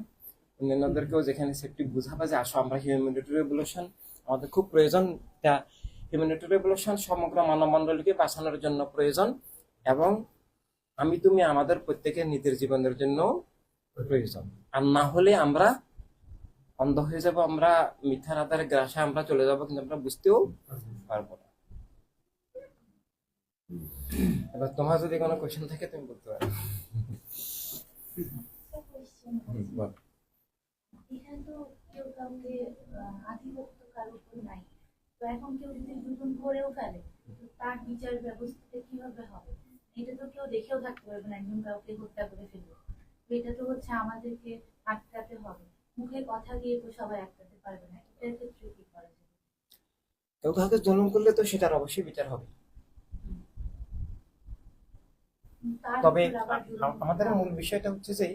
অন্যান্যদেরকেও যেখানে সেফটি বুঝাবা যে আসো আমরা হিউম্যানিটি রেভলিউশন, আমাদের খুব প্রয়োজন। তা হিউম্যানিটি রেভলিউশন সমগ্র মানব মণ্ডলীকে বাঁচানোর জন্য প্রয়োজন, এবং আমি তুমি আমাদের প্রত্যেকের নিজের জীবনের জন্য প্রয়োজন। আর না হলে আমরা অন্ধ হয়ে যাব, আমরা মিথ্যার আধারে গ্রাসে আমরা চলে যাব, কিন্তু আমরা বুঝতেও পারবো না। এবার তোমার যদি কোনো কোয়েশ্চেন থাকে তুমি বলতে পারো। বল। এখানে তো কেউ কাউকে আধিপত্য কারোর উপর নাই। তো এখন কেউ যদি জুলুম করেও ফেলে, তো তার বিচার ব্যবস্থাটা কিভাবে হবে? এটা তো কেউ দেখেও থাকতে পারবে না, একজন কাউকে হত্যা করে ফেলবে। তো এটা তো হচ্ছে আমাদেরকে আটকাতে হবে। মুখে কথা দিয়ে তো সবাই আটকাতে পারবে না। এটার ক্ষেত্রে কি করা যাবে? কেউ কাউকে জুলুম করলে তো সেটার অবশ্যই বিচার হবে। তার তবে উপর আবার জুলুম আমাদের মূল বিষয়টা হচ্ছে যে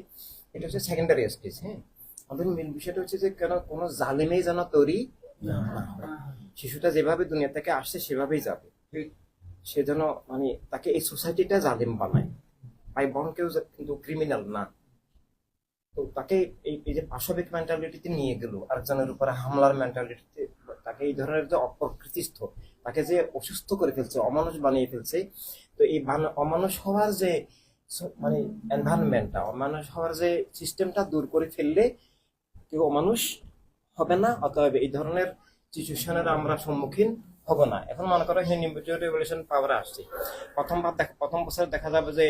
এটা হচ্ছে সেকেন্ডারি স্টেজ। হ্যাঁ, আমাদের মূল বিষয়টা হচ্ছে যে কেন কোনো জালিমেই যেন তৈরি না হয়। শিশুটা যেভাবে দুনিয়া থেকে আসছে সেভাবেই যাবে, সে যেন মানে তাকে এই সোসাইটিটা জালিম বানায়। ভাই বোন কেউ কিন্তু ক্রিমিনাল না, তো তাকে এই যে পাশবিক মেন্টালিটিতে নিয়ে গেল, আরেকজনের উপরে হামলার মেন্টালিটিতে, তাকে এই ধরনের যে অপ্রকৃতিস্থ, তাকে যে অসুস্থ করে ফেলছে, অমানুষ বানিয়ে ফেলছে। তো এই অমানুষ হওয়ার যে মানে এনভায়রনমেন্টটা, অমানুষ হওয়ার যে সিস্টেমটা দূর করে ফেললে কেউ অমানুষ হবে না। অতএব এই ধরনের সিচুয়েশনের আমরা সম্মুখীন হব না। এখন মনে করো হিউম্যানিটি রেভলিউশন পাওয়ারে আসছে, প্রথম বছর দেখা যাবে যে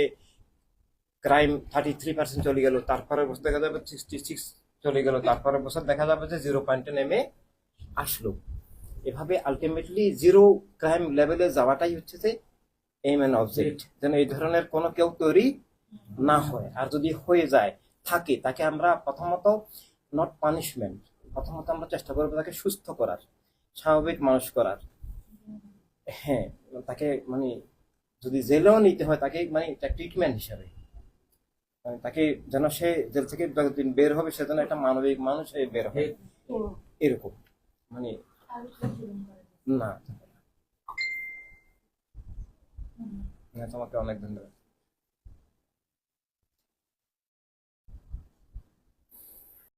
ক্রাইম 33% চলে গেল, তারপরের বছর দেখা যাবে 66 চলে গেল, তারপরের বছর দেখা যাবে যে 0 পয়েন্টে নেমে আসলো। এভাবে আলটিমেটলি জিরো ক্রাইম লেভেলে যাওয়াটাই হচ্ছে যে এইম এন্ড অবজেক্ট, যেন এই ধরনের কোনো কেউ তৈরি না হয়। আর যদি হয়ে যায় থাকে, তাকে আমরা প্রথমত নট পানিশমেন্ট, প্রথমত আমরা চেষ্টা করবো তাকে সুস্থ করার, স্বাভাবিক মানুষ করার। হ্যাঁ, তাকে মানে যদি জেলেও নিতে হয় তাকে মানে একটা ট্রিটমেন্ট হিসাবে, মানে তাকে যেন সে জেল থেকে যতদিন বের হবে সে যেন একটা মানবিক মানুষ হয়ে বের হয়, এরকম মানে আর প্রচলন করে। না। তোমাকে অনেক ধন্যবাদ।